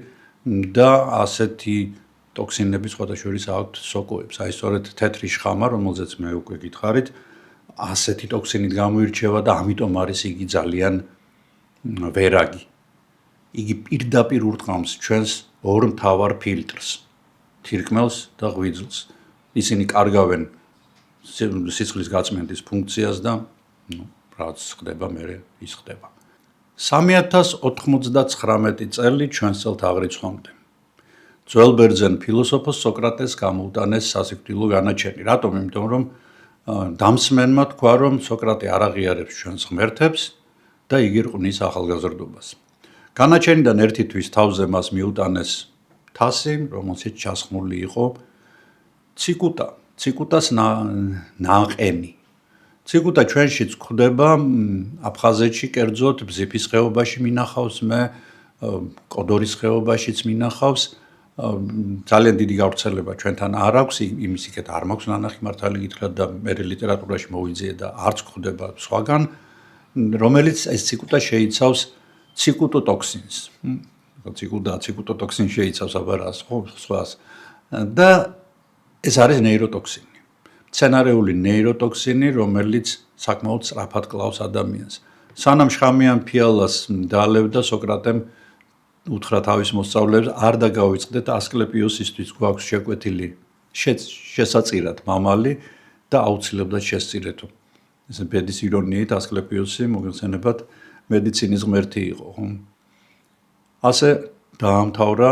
და ასეთი ტოქსინები სხვადასხვა აქვთ სოკოებს. აი სწორედ თეთრი შხამა, რომელზეც მე უკვე გითხარით, ასეთი ტოქსინით გამოირჩევა და ამიტომ არის იგი ძალიან ვერაგი. იგი პირდაპირ ურტყამს ჩვენს ორ მთავარ ფილტრს, თირკმელს და ღვიძლს. ისინი კარგავენ სისხლის გაწმენდის ფუნქციას და რაც ხდება, მერე ის ხდება. 3099 წელი ჩვენს წელთაღრიცხვამდე. ძველ ბერძენ ფილოსოფოს სოკრატეს გამოუტანეს სასიკვდილო განაჩენი. რატომ? იმიტომ რომ დამსმენმა თქვა, რომ სოკრატე არ აღიარებს ჩვენს ღმერთებს და იგი რყნის ახალგაზრდობას. განაჩენიდან ერთი თვის თავზე მას მიუტანეს თასი, რომელშიც ჩასხმული იყო ციკუტას ნაყენი. ციკუტა ჩვენშიც გვხვდება აფხაზეთში, კერძოდ ბზიფის ხეობაში მინახავს, მე კოდორის ხეობაშიც მინახავს. ძალიან დიდი გავრცელება ჩვენთან არ აქვს, იმის იქეთ არ მაქვს ნანახი მართალი გითხრათ და მე ლიტერატურაში მოვიძიე და არც გვხვდება სხვაგან, რომელიც ეს ციკუტა შეიცავს ციკუტოტოქსინს. ციკუტოტოქსინს შეიცავს აბა რას, ხო, სხვას. და ეს არის ნეიროტოქსინი. სცენარეული ნეიროტოქსინი, რომელიც საკმაოდ სწრაფად კლავს ადამიანს. სანამ შხამიან ფიალას დაალევდა სოკრატემ უთხრა თავის მოსწავლეებს არ დაგავიწყდეთ ასკლეპიოსისთვის გვაქვს შეკვეთილი შესაწირად მამალი და აუცილებლად შესწირეთო. ესე ბედის ირონიით ასკლეპიოსი მოგეხსენებათ მედიცინის ღმერთი იყო. ასე დაამთავრა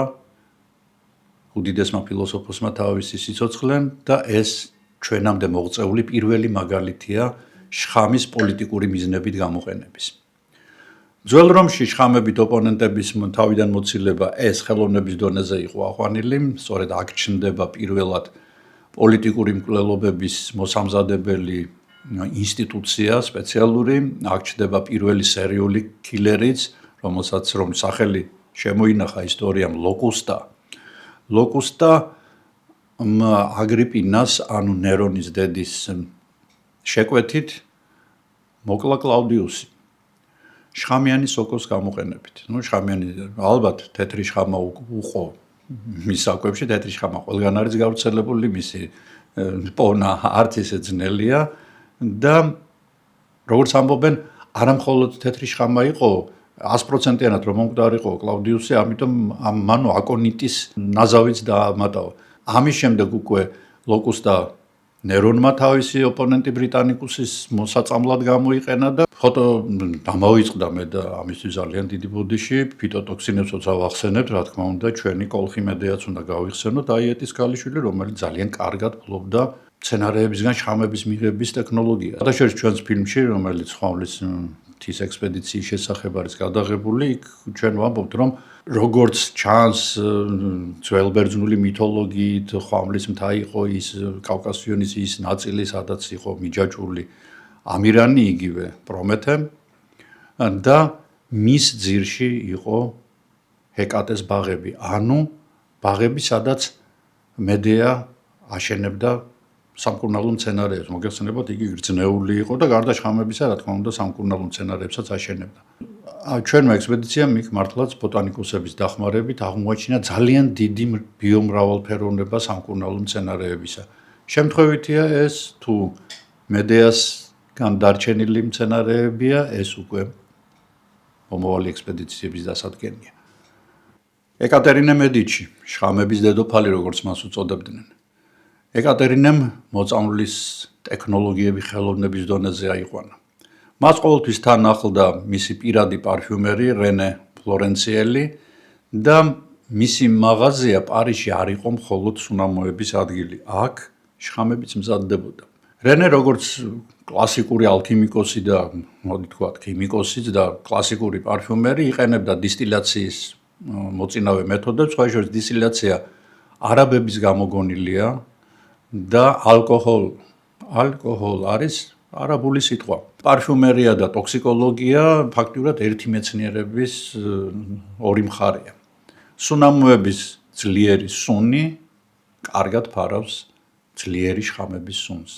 უდიდესმა ფილოსოფოსმა თავისი სიცოცხლე და ეს ჩვენამდე მოღწეული პირველი მაგალითია შხამის პოლიტიკური მიზნებით გამოყენების. ძველ რომში შხამებით ოპონენტების თავიდან მოცილება ეს ხელოვნების დონეზე იყო აყვანილი, სწორედ აქ ჩნდება პირველად პოლიტიკური მკვლელობების მოსამზადებელი ინსტიტუცია სპეციალური, აქ ჩნდება პირველი სერიული კილერიც, რომელსაც რომ სახელი შემოინახა ისტორიამ ლოკუსტა აგრიპინას ანუ ნერონის დედის შეკვეთით მოკლა კლაუდიუსი შხამიანი სოკოს გამოყენებით. შხამიანი ალბათ თეთრი შხამა უყო მის საკვებში, თეთრი შხამა ყველგან არის გავრცელებული, მისი პოვნა არც ისე ძნელია და როგორც ამბობენ, არა მხოლოდ თეთრი შხამა იყო 100%-იანად რომ მომკვდარიყო კლაუდიუსი, ამიტომ მანო აკონიტის ნაზავიც დაამატავა. ამის შემდეგ უკვე ლოკუსტა ნერონმა თავისი ოპონენტი ბრიტანიკუსის მოსაწამლად გამოიყენა და ფოტო დამოიწყდა მე და ამისთვის ძალიან დიდი ბოდიში ფიტოტოქსინებს როცა ვახსენებთ, რა თქმა უნდა, ჩვენი კოლხი მედეაც უნდა გავიხსენოთ, აიეტის ქალიშვილი, რომელიც ძალიან კარგად ფლობდა სცენარეებისგან შხამების მიღების ტექნოლოგიას. გადაშერს ჩვენს ფილმში, რომელიც ხმავლის მთის ექსპედიციის შესახებ არის გადაღებული, იქ ჩვენ ვამბობთ, რომ როგორც ჩანს ძველბერძნული მითოლოგიით, ხმავლის მთა იყო ის კავკასიონის ის ნაწილი, სადაც იყო მიჯაჭვული ამირანი იგივე პრომეთე და მის ძირში იყო ჰეკატეს ბაღები, ანუ ბაღები, სადაც მედეა აშენებდა სამკურნალო მცენარეებს. მოგეხსენებათ, იგი გრძნეული იყო და გარდა შხამებისა, რა თქმა უნდა, სამკურნალო მცენარეებსაც აშენებდა. ჩვენმა ექსპედიციამ იქ მართლაც ბოტანიკოსების დახმარებით აღმოაჩინა ძალიან დიდი ბიომრავალფეროვნება სამკურნალო მცენარეებისა. შემთხვევითია ეს თუ მედეასგან დარჩენილი მცენარეებია, ეს უკვე მომავალი ექსპედიციების დასადგენია. ეკატერინე მედიჩი, შხამების დედოფალი, როგორც მას უწოდებდნენ. ეკატერინემ მოწამვლის ტექნოლოგიები ხელოვნების დონეზე აიყვანა. მას ყოველთვის თან ახლდა მისი პირადი პარფიუმერი რენე ფლორენციელი და მისი მაღაზია პარიზში არ იყო მხოლოდ სუნამოების ადგილი. აქ შხამებიც მზადდებოდა. რენე როგორც კლასიკური ალქიმიკოსი და მოდი თქვათ ქიმიკოსიც და კლასიკური პარფიუმერი იყენებდა დისტილაციის მოწინავე მეთოდებს, სხვა შორის დისტილაცია არაბების გამოგონილია და ალკოჰოლ არის არაბული სიტყვა. პარფიუმერია და ტოქსიკოლოგია ფაქტიურად ერთი მეცნიერების ორი მხარეა. სუნამოების ძლიერი სუნი კარგად ფარავს ძლიერი შხამების სუნს.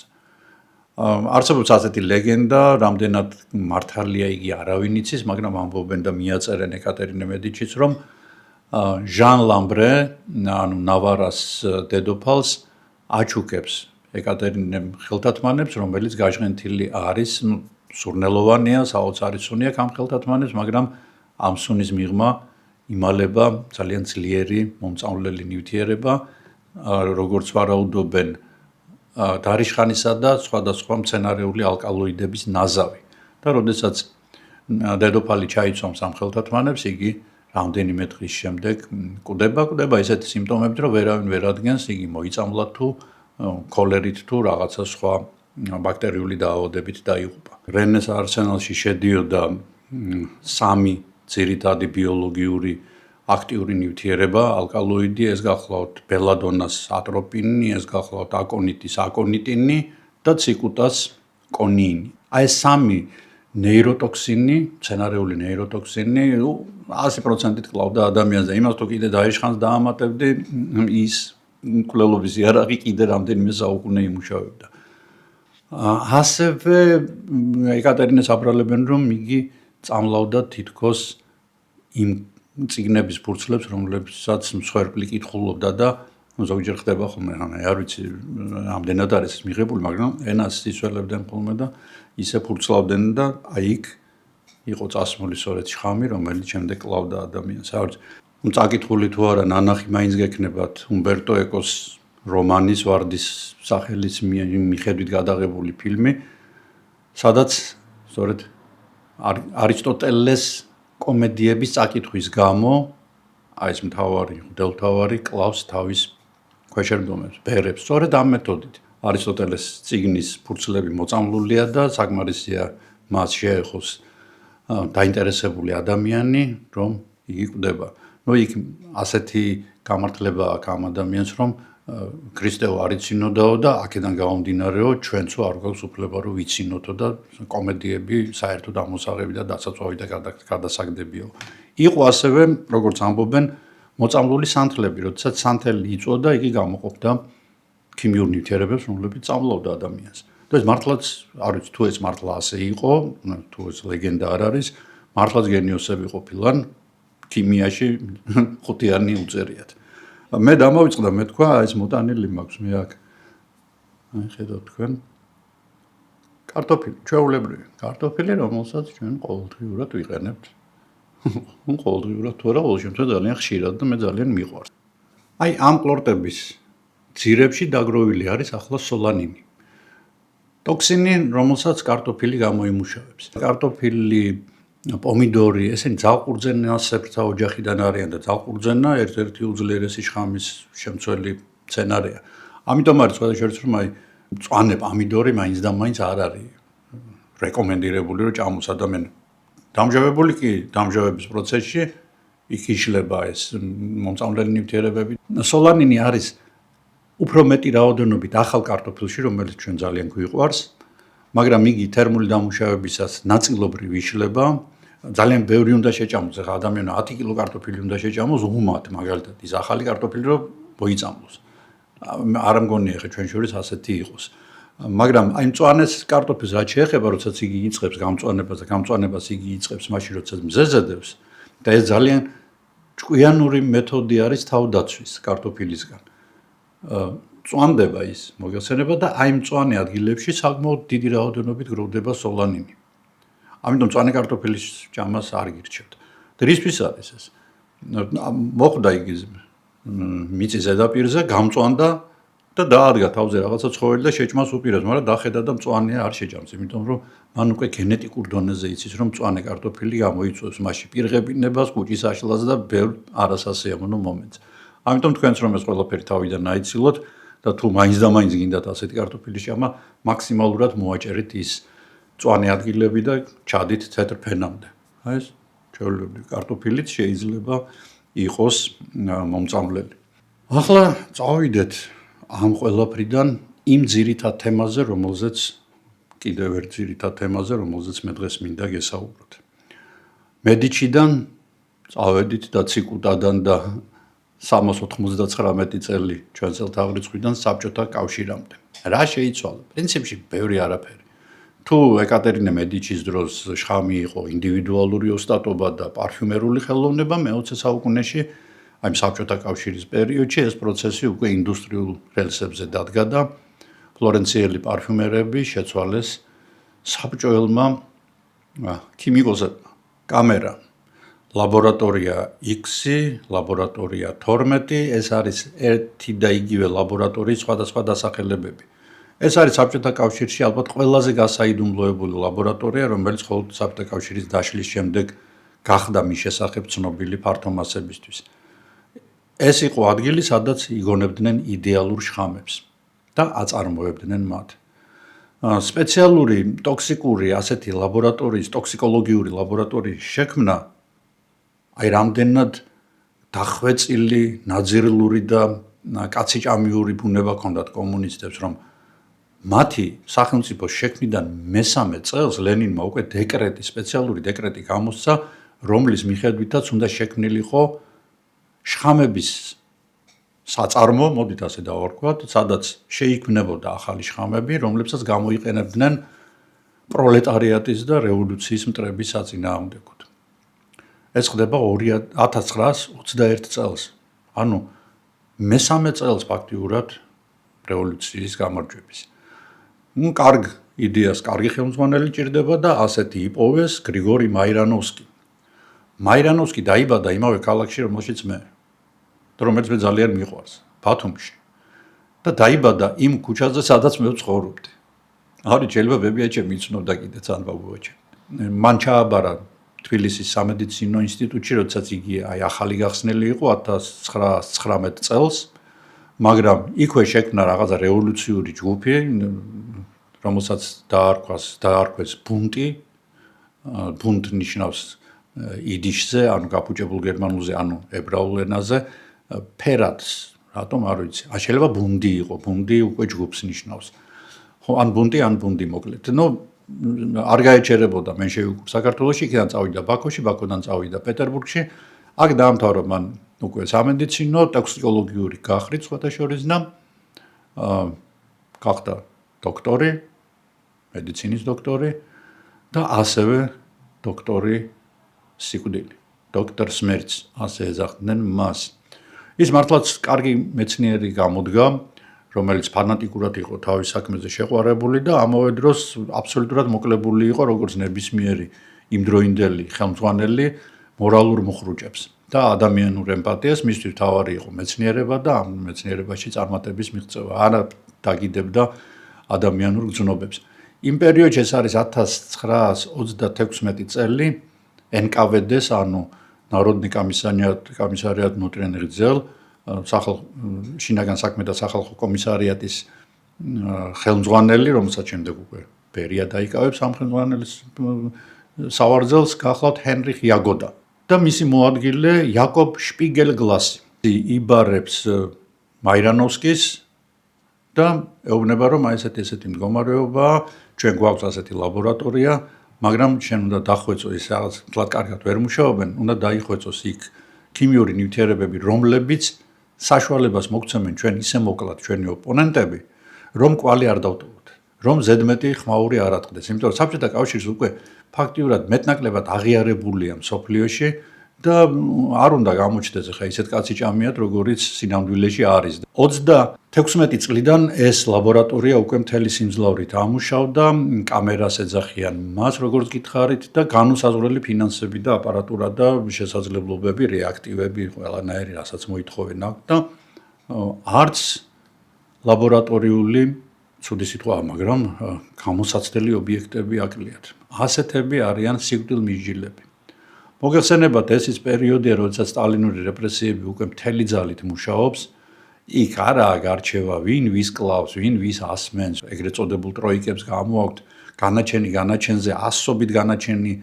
არსებობს ასეთი ლეგენდა, რამდენად მართალია იგი არავინ იცის, მაგრამ ამბობენ და მიაწერენ ეკატერინე მედიჩიც, რომ ჟან ლამბრე, ანუ ნავარას დედოფალს აჩუქებს ეკატერინემ ხელთათმანებს, რომელიც გაჟღენთილი არის, სურნელოვანია, საოცარი სუნი აქვს ამ ხელთათმანებს, მაგრამ ამ სუნის მიღმა იმალება ძალიან ძლიერი მომწამვლელი ნივთიერება, როგორც ვარაუდობენ დარიშხანისა და სხვადასხვა მცენარეული ალკალოიდების ნაზავი. და როდესაც დედოფალი ჩაიცვამს ამ ხელთათმანებს, იგი რამდენიმე დღის შემდეგ კვდება ესეთი სიმპტომებით, რომ ვერავინ ვერ ადგენს, იგი მოიწამლა თუ ქოლერით თუ რაღაცა სხვა ბაქტერიული დაავადებით დაიღუპა. რენეს არსენალში შედიოდა სამი ძირითადი ბიოლოგიური აქტიური ნივთიერება, ალკალოიდი, ეს გახლავთ ბელადონას ატროპინი, ეს გახლავთ აკონიტის აკონიტინი და ციკუტას კონინი. აი ეს სამი ნეიროტოქსინი, მცენარეული ნეიროტოქსინი 100%-ით კლავდა ადამიანს და იმას თუ კიდე დაიშხანს დაამატებდი, ის მკვლელობის იარაღი კიდე რამდენიმე საუკუნე იმუშავებდა. ასევე ეკატერინეს აბრალებენ, რომ იგი წამლავდა თითქოს იმ წიგნების ფურცლებს, რომლებსაც მსხვერპლი კითხულობდა და ზოგჯერ ხდება ხოლმე, არ ვიცი, ამდენად არის მიღებული, მაგრამ ენას ისველებდნენ ხოლმე და ისე ფურცლავდნენ და აი იქ იყო წასმული სწორედ შხამი, რომელიც შემდეგ კლავდა ადამიანს. არ ვიცი, წაკითხული თუ არა, ნანახი მაინც გექნებათ უმბერტო ეკოს რომანის ვარდის სახელის მიხედვით გადაღებული ფილმი, სადაც სწორედ არისტოტელეს კომედიების წაკითხვის გამო აი ეს მთავარი კლავს თავის ქვეშევრდომებს, ბერებს, სწორედ ამ მეთოდით. არისტოტელეს წიგნის ფურცლები მოწამლულია და საკმარისია მას შეეხოს დაინტერესებული ადამიანი, რომ იგი კვდება. იქ ასეთი გამართლება აქვს ამ ადამიანს, რომ ქრისტეო არ იცინოდაო და აქედან გამომდინარეო ჩვენც არ გვაქვს უფლება რომ ვიცინოთო და კომედიები საერთოდ ამოსაღები და დასაწვავი და გადასაგდებიო. იყო ასევე, როგორც ამბობენ, მოწამლული სანთლები, როდესაც სანთელი იწვოდა, იგი გამოყოფდა ქიმიურ ნივთიერებებს, რომლებიც წამლავდა ადამიანს. და ეს მართლაც არ ვიცი თუ ეს მართლა ასე იყო, თუ ეს ლეგენდა არ არის, მართლაც გენიოსები ყოფილან ქიმიაში ხუთიანი უწერიათ. მე დამავიწყდა, მე თქვა, ეს მოტანილი მაქვს მე აქ. აი ხედავთ თქვენ. კარტოფილი, ჩვეულებრივი კარტოფილი, რომელსაც ჩვენ ყოველდღიურად ვიყენებთ. ყოველდღიურად თუ არა, ყოველ შემთხვევაში ძალიან ხშირად და მე ძალიან მიყვარს. აი ამ ყლორტების ძირებში დაგროვილი არის ახლა სოლანინი. ტოქსინი, რომელსაც კარტოფილი გამოიმუშავებს. კარტოფილი, პომიდორი, ესენი ძალყურძენასებრთა ოჯახიდან არიან და ძალყურძენა ერთ-ერთი უძლიერესი შხამის შემცველი მცენარეა. ამიტომ არის სხვადასხვა რომ აი მწვანე პომიდორი მაინც და მაინც არ არის რეკომენდირებული რომ ჭამოს ადამიანი. დამჟავებული კი დამჟავების პროცესში იქ იშლება ეს მომწამლელი ნივთიერებები. სოლანინი არის უფრო მეტი რაოდენობით ახალ კარტოფილში, რომელიც ჩვენ ძალიან გვიყვარს, მაგრამ იგი თერმული დამუშავებისას ნაწილობრივ იშლება. ძალიან ბევრი უნდა შეჭამოს, ახლა ადამიანმა 10 კილო კარტოფილი უნდა შეჭამოს, უღმათ მაგალითად ის ახალი კარტოფილი რომ მოიწამლოს. არ მგონია ხე ჩვენ შორის ასეთი იყოს. მაგრამ აი მწვანეს კარტოფილს რაც შეეხება, როდესაც იგი იწყებს გამწვანებას და გამწვანებას იგი იწყებს მაშინ, როდესაც მზეზადებს და ეს ძალიან ჭკვიანური მეთოდი არის თავდაცვის კარტოფილისგან. წვანდება ის მოგეხსენება და აი მწვანე ადგილებში საკმაოდ დიდი რაოდენობით გროვდება სოლანინი. ამიტომ მწვანე კარტოფილის ჭამას არ გირჩევთ. და რისთვის არის ეს? მოხვდა იგი მიწის ზედაპირზე, გამწვანდა და დაადგა თავზე რაღაცა ცხოველი და შეჭმას უპირებს, მაგრამ დახედა და მწვანე არ შეჭამს, იმიტომ რომ მან უკვე გენეტიკურ დონეზე იცის, რომ მწვანე კარტოფილი გამოიწვევს მასში პირღებინებას, კუჭის აშლას და ბევრ არასასიამოვნო მომენტს. ამიტომ თქვენც რომ ეს ყველაფერი თავიდან აიცილოთ და თუ მაინც და მაინც გინდათ ასეთი კარტოფილის ჭამა, მაქსიმალურად მოაჭერით ის მწვანე ადგილები და ჩადით თეთრ ფენამდე. აი ეს ჩვეულებრივი კარტოფილიც შეიძლება იყოს მომწამლელი. ახლა წავიდეთ ამ ყველაფრიდან იმ ძირითად თემაზე, რომელზეც კიდევ ერთ ძირითად თემაზე, რომელზეც მე დღეს მინდა გესაუბროთ. მედიჩიდან წავედით და ციკუტადან და 399 წელი ჩვენ წელთაღრიცხვიდან საბჭოთა კავშირამდე. რა შეიცვალა? პრინციპში ბევრი არაფერი. თუ ეკატერინე მედიჩის დროს შხამი იყო ინდივიდუალური ოსტატობა და პარფიუმერული ხელოვნება, მე-20 საუკუნეში აი საბჭოთა კავშირის პერიოდში ეს პროცესი უკვე ინდუსტრიულ რელსებზე დადგა და ფლორენციელი პარფიუმერები შეცვალეს საბჭოელმა ქიმიკოსებმა. კამერა, ლაბორატორია X, ლაბორატორია 12, ეს არის ერთი და იგივე ლაბორატორიის სხვადასხვა დასახელებები. ეს არის საბჭოთა კავშირში ალბათ ყველაზე გასაიდუმლოებული ლაბორატორია, რომელიც მხოლოდ საბჭოთა კავშირის დაშლის შემდეგ გახდა მის შესახებ ცნობილი ფართო მასებისთვის. ეს იყო ადგილი, სადაც იგონებდნენ იდეალურ შხამებს და აწარმოებდნენ მათ. სპეციალური ტოქსიკური ასეთი ლაბორატორიის, ტოქსიკოლოგიური ლაბორატორიის შექმნა აი რამდენად დახვეწილი, ნაძირლური და კაციჭამიური ბუნება ჰქონდათ კომუნისტებს, რომ მათი სახელმწიფოს შექმნიდან მესამე წელს ლენინმა უკვე სპეციალური დეკრეტი გამოსცა, რომლის მიხედვითაც უნდა შექმნილიყო შხამების საწარმო, მოდით ასე დავარქვათ, სადაც შეიქმნებოდა ახალი შხამები, რომლებსაც გამოიყენებდნენ პროლეტარიატის და რევოლუციის მტრების საწინააღმდეგოდ. ეს ხდება 1921 წელს. ანუ მესამე წელს ფაქტიურად რევოლუციის გამარჯვების. კარგ იდეას, კარგი ხელმძღვანელი ჭირდება და ასეთი იპოვეს გრიგორი მაირანოვსკი. მაირანოვსკი დაიბადა იმავე ქალაქში, რომელშიც მე, რომელიც მე ძალიან მიყვარს, ბათუმში. და დაიბადა იმ ქუჩაზე, სადაც მე ვცხოვრობდი. არის შეიძლება ბებიაჩემი იცნობდა კიდეც ან ბაბუაჩემი. მან ჩააბარა თბილისის სამედიცინო ინსტიტუტში, როდესაც იგი ახალი გახსნელი იყო 1919 წელს, მაგრამ იქვე შექმნა რაღაცა რევოლუციური ჯგუფი, რომელსაც დაარქვეს ბუნტი. ბუნტ ნიშნავს იდიშზე, ანუ გაფუჭებულ გერმანულზე, ანუ ებრაულ ენაზე, ფერადს, რატომ არ ვიცი. შეიძლება ბუნდი იყო, ბუნდი უკვე ჯგუფს ნიშნავს. ხო, ან ბუნდი მოკლედ. არ გაეჩერებოდა მენშევიკურ საქართველოში, იქიდან წავიდა ბაქოში, ბაქოდან წავიდა პეტერბურგში. აქ დაამთავრა მან უკვე სამედიცინო, ტოქსიკოლოგიური გახლით სხვათა შორის და გახდა დოქტორი, მედიცინის დოქტორი და ასევე დოქტორი სიკვდილი. დოქტორ სმერცი, ასე ეძახდნენ მას. ის მართლაც კარგი მეცნიერი გამოდგა, რომელიც ფანატიკურად იყო თავის საქმეზე შეყვარებული და ამავე დროს აბსოლუტურად მოკლებული იყო როგორც ნებისმიერი იმდროინდელი ხელმძღვანელი მორალურ მოხრუჭებს და ადამიანურ ემპათიას. მისთვის თავარი იყო მეცნიერება და ამ მეცნიერებაში წარმატების მიღწევა. არა დაგიდებდა ადამიანურ გრძნობებს. იმ პერიოდში ეს არის 1936 წელი NKVD-ს, ანუ Народный комиссариат внутренних дел, შინაგან საქმეთა სახალხო კომისარიატის ხელმძღვანელი, რომელსაც შემდეგ უკვე ბერია დაიკავებს ამ ხელმძღვანელის სავარძელს, გახლავთ ჰენრიხ იაგოდა და მისი მოადგილე იაკობ შპიგელგლასი. იბარებს მაირანოვსკის და ეუბნება, რომ აი ესეთი მდგომარეობაა, ჩვენ გვაქვს ასეთი ლაბორატორია, მაგრამ შენ უნდა დახვეწო ის რაღაც თლად კარგად ვერ მუშაობენ, უნდა დაიხვეწოს იქ ქიმიური ნივთიერებები, რომლებიც საშუალებას მოგცემენ ჩვენ ისე მოკლათ ჩვენი ოპონენტები, რომ კვალი არ დავტოვოთ, რომ ზედმეტი ხმაური არ ატყდეს. იმიტომ რომ საბჭოთა კავშირს უკვე ფაქტიურად მეტნაკლებად აღიარებულია მსოფლიოში და არ უნდა გამოჩნდეს ახლა ისეთ კაცი ჭამიათ, როგორიც სინამდვილეში არის. 26 წლიდან ეს ლაბორატორია უკვე მთელი სიმძლავრით ამუშავდა, კამერას ეძახიან მას, როგორც გითხარით და განუსაზღვრელი ფინანსები და აპარატურა და შესაძლებლობები, რეაქტივები, ყველანაირი, რასაც მოითხოვენ აქვს და არც ლაბორატორიული ცუდი სიტყვა, მაგრამ გამოსაცდელი ობიექტები აკლიათ. ასეთები არიან სიკვდილმისჯილები. მოგეხსენებათ, ეს ის პერიოდია, როდესაც სტალინური რეპრესიები უკვე მთელი ძალით მუშაობს, იქ არაა გარჩევა, ვინ ვის კლავს, ვინ ვის ასმენს, ეგრეთ წოდებულ ტროიკებს გამოაქვთ, განაჩენზე ასობით განაჩენი,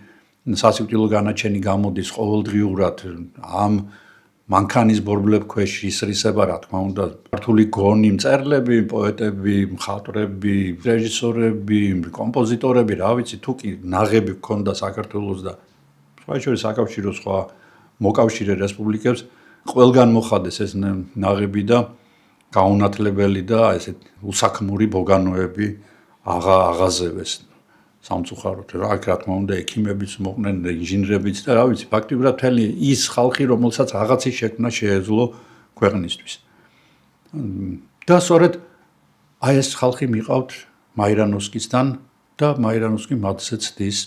სასიკვდილო განაჩენი გამოდის ყოველდღიურად ამ მანქანის ბორბლებ ქვეშ ისრისება, რა თქმა უნდა, ქართული გონი, მწერლები, პოეტები, მხატვრები, რეჟისორები, კომპოზიტორები, რა ვიცი, თუ კი ნაღები ჰქონდა საქართველოს და შორის საკავშირო სხვა მოკავშირე რესპუბლიკებს, ყველგან მოხადეს ეს ნაღები და გაუნათლებელი და ესეთ უსაქმური ბოგანოები აღაზევეს სამწუხაროდ. რა თქმა უნდა, ექიმებიც მოყვნენ, ინჟინრებიც და რა ვიცი, ფაქტიურად მთელი ის ხალხი, რომელსაც რაღაცის შექმნა შეეძლო ქვეყნისთვის. და სწორედ აი ეს ხალხი მიყავთ მაირანოვსკისთან და მაირანოვსკი მათზე ცდის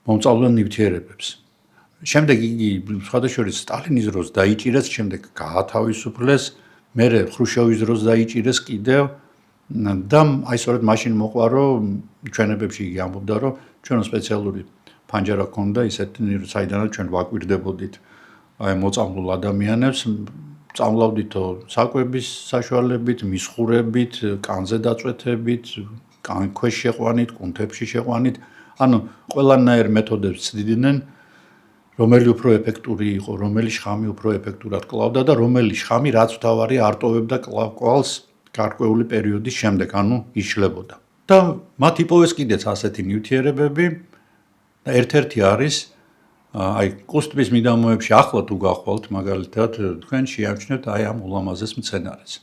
მომწავლენ ნივთიერებებს. შემდეგ იგი სხვადასხვა სტალინის დროს დაიჭირეს, შემდეგ გაათავისუფლეს, მერე ხრუშჩოვის დროს დაიჭირეს კიდევ და აი სწორედ მაშინ მოყვა, რომ ჩვენებებში იგი ამბობდა, რომ ჩვენ სპეციალური ფანჯარა ქონდა ისეთი, საიდანაც ჩვენ ვაკვირდებოდით აი მოწამლულ ადამიანებს, წამლავდითო საკვების საშუალებით, მისხურებით, კანზე დაწვეთებით, კან ქვეშ შეყვანით, კუნთებში შეყვანით, ანუ ყველანაირ მეთოდებს ცდიდნენ, რომელი უფრო ეფექტური იყო, რომელი შხამი უფრო ეფექტურად კლავდა და რომელი შხამი რაც თავარი არტოვებდა კვალს გარკვეული პერიოდის შემდეგ, ანუ იშლებოდა. და მათ იპოვეს კიდეც ასეთი ნივთიერებები და ერთ-ერთი არის აი კუსტვის მიდამოებში ახლა თუ გახვალთ მაგალითად თქვენ შეამჩნევთ აი ამ ულამაზეს მცენარეს.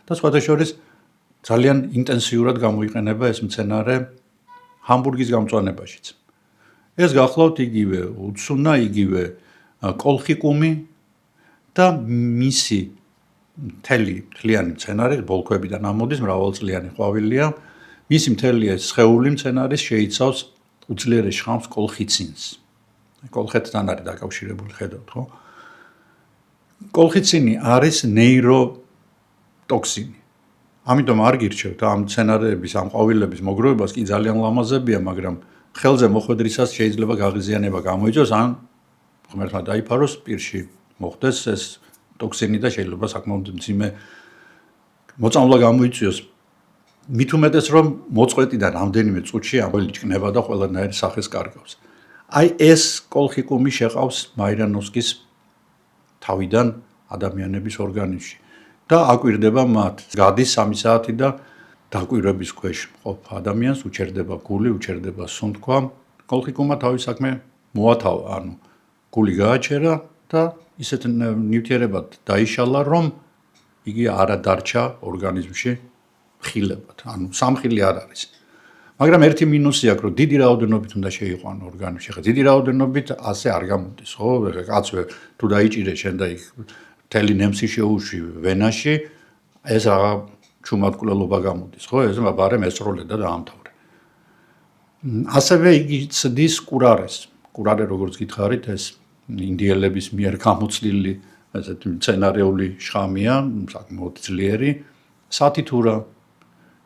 და სხვადასხვა ძალიან ინტენსიურად გამოიყენება ეს მცენარე ჰამბურგის გამწვანებაშიც. ეს გახლავთ იგივე უცუნა, იგივე კოლხიკუმი და მისი მთლიანი მცენარე, ბოლქვებიდან ამოდის, მრავალწლიანი ყვავილია. მისი მთელი ეს სხეული მცენარის შეიცავს უძლიერეს შხამს კოლხიცინს. კოლხეთთან არის დაკავშირებული, ხედავთ, ხო? კოლხიცინი არის ნეიროტოქსინი. ამიტომ არ გირჩევთ ამ მცენარეების, ამ ყვავილების მოგროვებას კი ძალიან ლამაზებია, მაგრამ ხელზე მოხვედრისას შეიძლება გაღიზიანება გამოიწვიოს, ან ღმერთმა დაიფაროს, პირში მოხდეს ეს ტოქსინი და შეიძლება საკმაოდ მძიმე მოწამვლა გამოიწვიოს. მით უმეტეს რომ მოწყვეტიდან რამდენიმე წუთში ამბოლი ჭკნება და ყველანაირ სახეს კარგავს. აი ეს კოლხიკუმი შეყავს მაირანოვსკის თავიდან ადამიანების ორგანიზმში და აკვირდება მათ. გადის 3 საათი და დაკვირვების ქვეშ მყოფ ადამიანს უჩერდება გული, უჩერდება სუნთქვა. კოლხიკუმმა თავის საქმე მოათავა, ანუ გული გააჩერა და ისეთ ნივთიერებად დაიშალა, რომ იგი არ დარჩა ორგანიზმში ხილებად, ანუ სამხილი არ არის. მაგრამ ერთი მინუსი აქვს, რომ დიდი რაოდენობით უნდა შეიყვანო ორგანიზმში. ხა დიდი რაოდენობით ასე არ გამოდის, ხო? ხა კაცვე თუ დაიჭირე შენ და იქ მთელი ნემსი შეუშვი ვენაში, ეს რაღა ჩუმადკვლელობა გამოდის, ხო? ეს ბარემ ესროლე და დაამთავრე. ასევე იგი ცდის კურარეს. კურარე როგორც გითხარით, ეს ინდიელების მიერ გამოცლილი ესეთი მცენარეული შხამია, საკმაოდ ძლიერი, სათითურა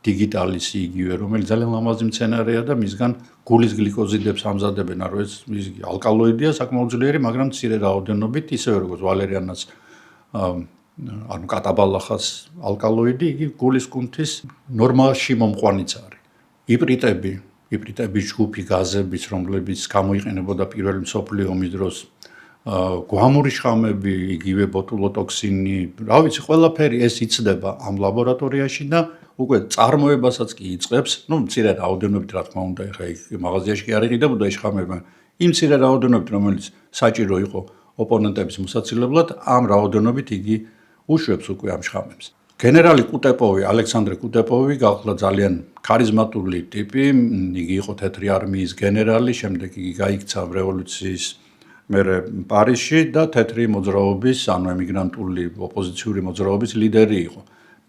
დიგიტალისი იგივე, რომელიც ძალიან ლამაზი მცენარეა და მისგან გულის გლიკოზიდებს ამზადებენ, რომ ეს ალკალოიდია, საკმაოდ ძლიერი, მაგრამ მცირე რაოდენობით, ისევე როგორც ვალერიანას ანუ კატაბალახას ალკალოიდი, იგი გულის კუნთის ნორმალში მომყვანიც არის. იპრიტების ჯგუფი გაზების, რომლებიც გამოიყენებოდა პირველი მსოფლიო ომის დროს, გვამური შხამები, იგივე ბოტულოტოქსინი, რა ვიცი, ყველაფერი ეს იცდება ამ ლაბორატორიაში და უკვე წარმოებასაც კი იწყებს, ну, მცირე რაოდენობით, რა თქმა უნდა, ეხა იქ მაღაზიაში კი არ იყიდებოდა ეს შხამები, იმ მცირე რაოდენობით, რომელიც საჭირო იყო ოპონენტების მოსაცილებლად, ამ რაოდენობით იგი უშვებს უკვე ამ შხამებს. გენერალი კუტეპოვი, ალექსანდრე კუტეპოვი გახდა ძალიან ქარიზმატული ტიპი, იგი იყო თეთრი არმიის გენერალი, შემდეგ იგი გაიქცა რევოლუციის მერე პარიზში და თეთრი მოძრაობის, ანუ ემიგრანტული ოპოზიციური მოძრაობის ლიდერი იყო.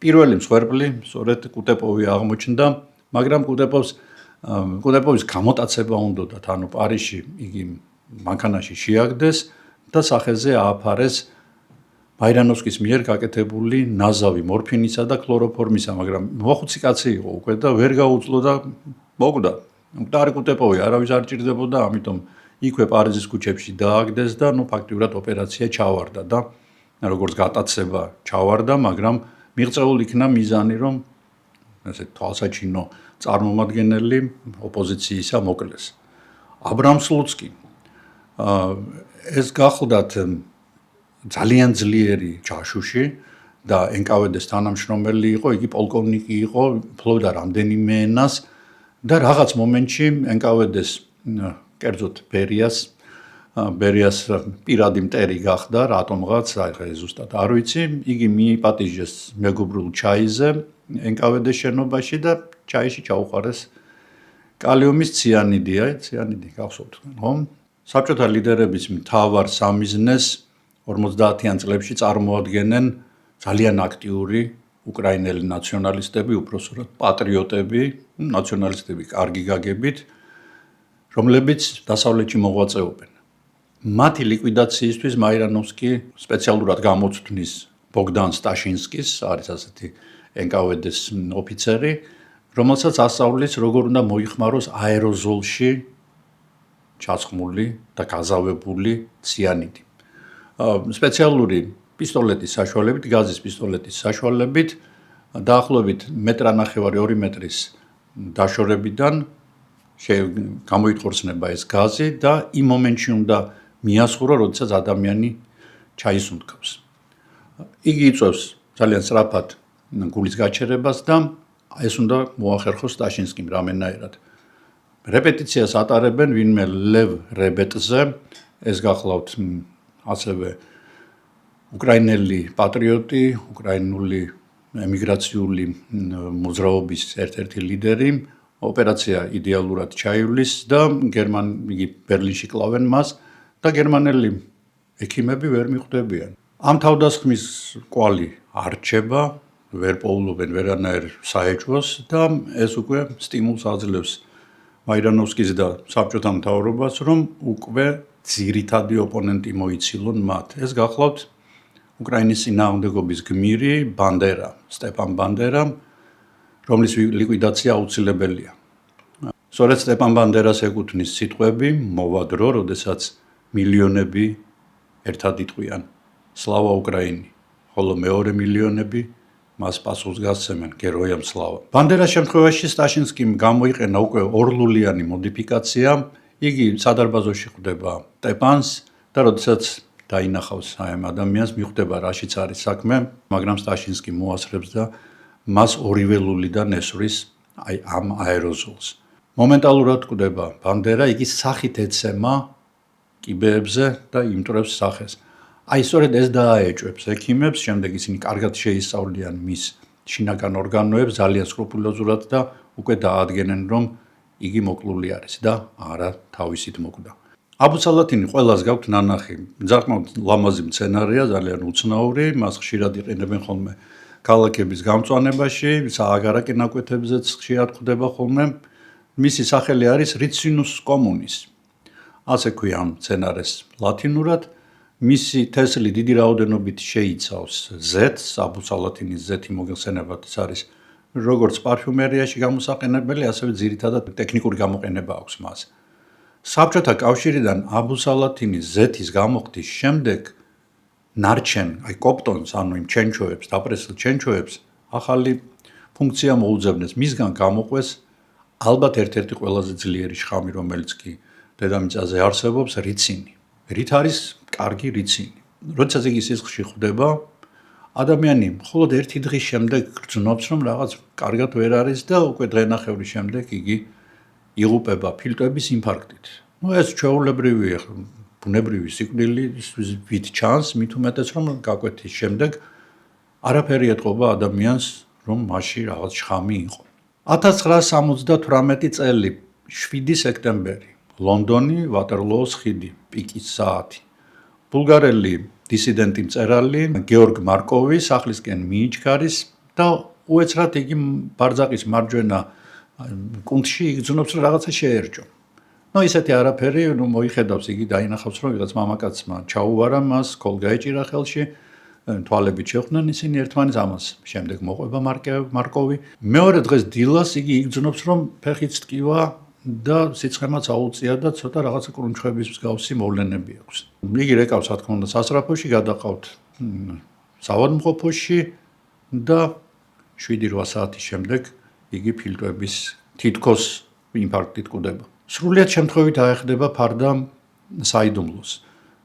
პირველი მსხვერპლი, სწორედ კუტეპოვი აღმოჩნდა, მაგრამ კუტეპოვის გამოტაცება უნდათ, ანუ პარიზში იგი მანქანაში შეაგდეს და სახეზე ააფარეს მაირანოვსკის მიერ გაკეთებული ნაზავი მორფინისა და ქლოროფორმისა, მაგრამ მოხუცი კაცი იყო უკვე და ვერ გაუძლო და მოკვდა. მკვდარი კუტეპოვი არავის არ ჭირდებოდა, ამიტომ იქვე პარიზის ქუჩებში დააგდეს და ფაქტიურად ოპერაცია ჩავარდა და როგორც გატაცება ჩავარდა, მაგრამ მიღწეულ იქნა მიზანი, რომ ესე თვალსაჩინო წარმომადგენელი ოპოზიციისა მოკლეს. აბრამ სლუცკი ეს გახლდათ ძალიან ძლიერი ჯაშუში და NKVD-ს თანამშრომელი იყო, იგი პოლკოვნიკი იყო, ფლობდა რამდენიმე ენას და რაღაც მომენტში NKVD-ს კერძოდ ბერიას პირადი მტერი გახდა, რატომღაც, აი ზუსტად არ ვიცი, იგი მიიპატიჟეს მეგობრულ ჩაიზე NKVD-ს შენობაში და ჩაიში ჩაუყარეს კალიუმის ციანიდი გახსოვთ, ხო? საბჭოთა ლიდერების მთავარ სამიზნეს 50-იან წლებში წარმოადგენენ ძალიან აქტიური უკრაინელი ნაციონალისტები, უпроსორად პატრიოტები, ნაციონალისტები კარგი გაგებით, რომლებიც დასავლეთში მოღვაწეობენ. მათი ლიკვიდაციისთვის მაირანოვსკი სპეციალურად გამოცდნის ბოგდან სტაშინსკის, არის ასეთი NKVD-ს ოფიცერი, რომელსაც ასწავლის, როგორ უნდა მოიხმაროს აეროზოლში ჩასხმული და გაზავებული ციანიდი. სპეციალური პისტოლეტის საშუალებით, გაზის პისტოლეტის საშუალებით, დაახლოებით 1.5-2 მეტრის დაშორებიდან გამოითქორწნება ეს გაზი და იმ მომენტში უნდა მიასხურო, როდესაც ადამიანი ჩაისუნთქავს. იგი იწვევს ძალიან სწრაფად გულის გაჩერებას და ეს უნდა მოახერხოს სტაშინსკიმ რამენაირად. რეპეტიციას ატარებენ ვინმე ლევ რებეტზე, ეს გახლავთ ასევე უკრაინელი პატრიოტი, უკრაინული ემიგრაციული მოძრაობის ერთ-ერთი ლიდერი, ოპერაცია იდეალურად ჩაივლის და იგი ბერლინში კლავენ მას და გერმანელი ექიმები ვერ მიხვდებიან. ამ თავდასხმის კვალი არ რჩება, ვერ პოულობენ ვერანაირ საეჭვოს და ეს უკვე სტიმულს აძლევს მაირანოვსკის და საბჭოთა მთავრობას, რომ უკვე ძირითადი ოპონენტი მოიცილონ მათ. ეს გახლავთ უკრაინის წინააღმდეგობის გმირი ბანდერა, სტეპან ბანდერა, რომლის ლიკვიდაცია აუცილებელია. სწორედ სტეპან ბანდერას ეკუთვნის სიტყვები მოვა დრო, როდესაც მილიონები ერთად იტყვიან სლავა უკრაინი, ხოლო მეორე მილიონები მას პასუხს გასცემენ გეროям სლავა. ბანდერას შემთხვევაში სტაშინსკიმ გამოიყენა უკვე ორლულიანი მოდიფიკაცია, იგი სადარბაზოში ხვდება სტეპანს და როდესაც დაინახავს ამ ადამიანს, მიხვდება რაშიც არის საქმე, მაგრამ სტაშინსკი მოასწრებს და მას ორივე ლულიდან ესვრის ამ აეროზოლს. მომენტალურად კვდება ბანდერა, იგი სახით ეცემა კიბეებზე და იმტრებს სახეს. სწორედ ეს დააეჭვებს ექიმებს, შემდეგ ისინი კარგად შეისწავლიან მის შინაგან ორგანოებს ძალიან სკრუპულოზურად და უკვე დაადგენენ, რომ იგი მოკლული არის და არა თავისით მოკვდა. აბუსალათინი ყველას გაქვთ ნანახი, ძაღლმავთ ლამაზი მცენარეა, ძალიან უცნაური, მას ხშირად იყენებენ ხოლმე ქალაქების გამწვანებაში, სააგარაკი ნაკვეთებზეც ხშირად ხვდება ხოლმე. მისი სახელი არის რიცინუს კომუნის. ასე ქვია ამ მცენარეს ლათინურად. მისი თესლი დიდი რაოდენობით შეიცავს ზეთს, აბუსალათინის ზეთი მოგეხსენებათ, ეს არის როგორც პარფიუმერიაში გამოსაყენებელი, ასევე ძირითადად ტექნიკური გამოყენება აქვს მას. საბჭოთა კავშირიდან აბუსალათინის ზეთის გამოხდის შემდეგ ნარჩენ, კოპტონს, ანუ იმ ჩენჩოებს, დაპრესილ ჩენჩოებს ახალი ფუნქცია მოუძებნეს. მისგან გამოყვეს ალბათ ერთ-ერთი ყველაზე ძლიერი შხამი, რომელიც კი დედამიწაზე არსებობს, რიცინი. რით არის კარგი რიცინი. როდესაც იგი სისხლში ხვდება, ადამიანი მხოლოდ ერთი დღის შემდეგ გრძნობს, რომ რაღაც კარგად ვერ არის და უკვე დღენახევრის შემდეგ იგი იღუპება ფილტვების ინფარქტით. ეს ჩვეულებრივია, ბუნებრივი სიკვდილით ჩანს, მით უმეტეს რომ გაკვეთის შემდეგ არაფერი ეთყობა ადამიანს, რომ მასში რაღაც შხამი იყო. 1978 წელი, 7 სექტემბერი, ლონდონი, ვატერლოოს ხიდი, პიკის საათი. ბულგარელი დისიდენტი მწერალი გეორგ მარკოვი სახლისკენ მიიჩქარის და უეცრად იგი ბარძაყის მარჯვენა კუნთში იგრძნობს, რომ რაღაცა შეერჯო. ისეთი არაფერი, მოიხედავს, იგი დაინახავს, რომ ვიღაც მამაკაცმა ჩაუვარა მას, ქოლ გაეჭირა ხელში, თვალებით შეხვდნენ ისინი ერთმანეთს, ამას შემდეგ მოყვება მარკოვი. მეორე დღეს დილას იგი იგრძნობს, რომ ფეხიც ტკივა და სიცხემაც აუწია და ცოტა რაღაცა კრუნჩხების მსგავსი მოვლენები აქვს. იგი რეკავს, რა თქმა უნდა, სასწრაფოში, გადაყავთ საავადმყოფოში და 7-8 საათის შემდეგ იგი ფილტვების თითქოს ინფარქტით კვდება. სრულიად შემთხვევით აეხდება ფარდა საიდუმლოს.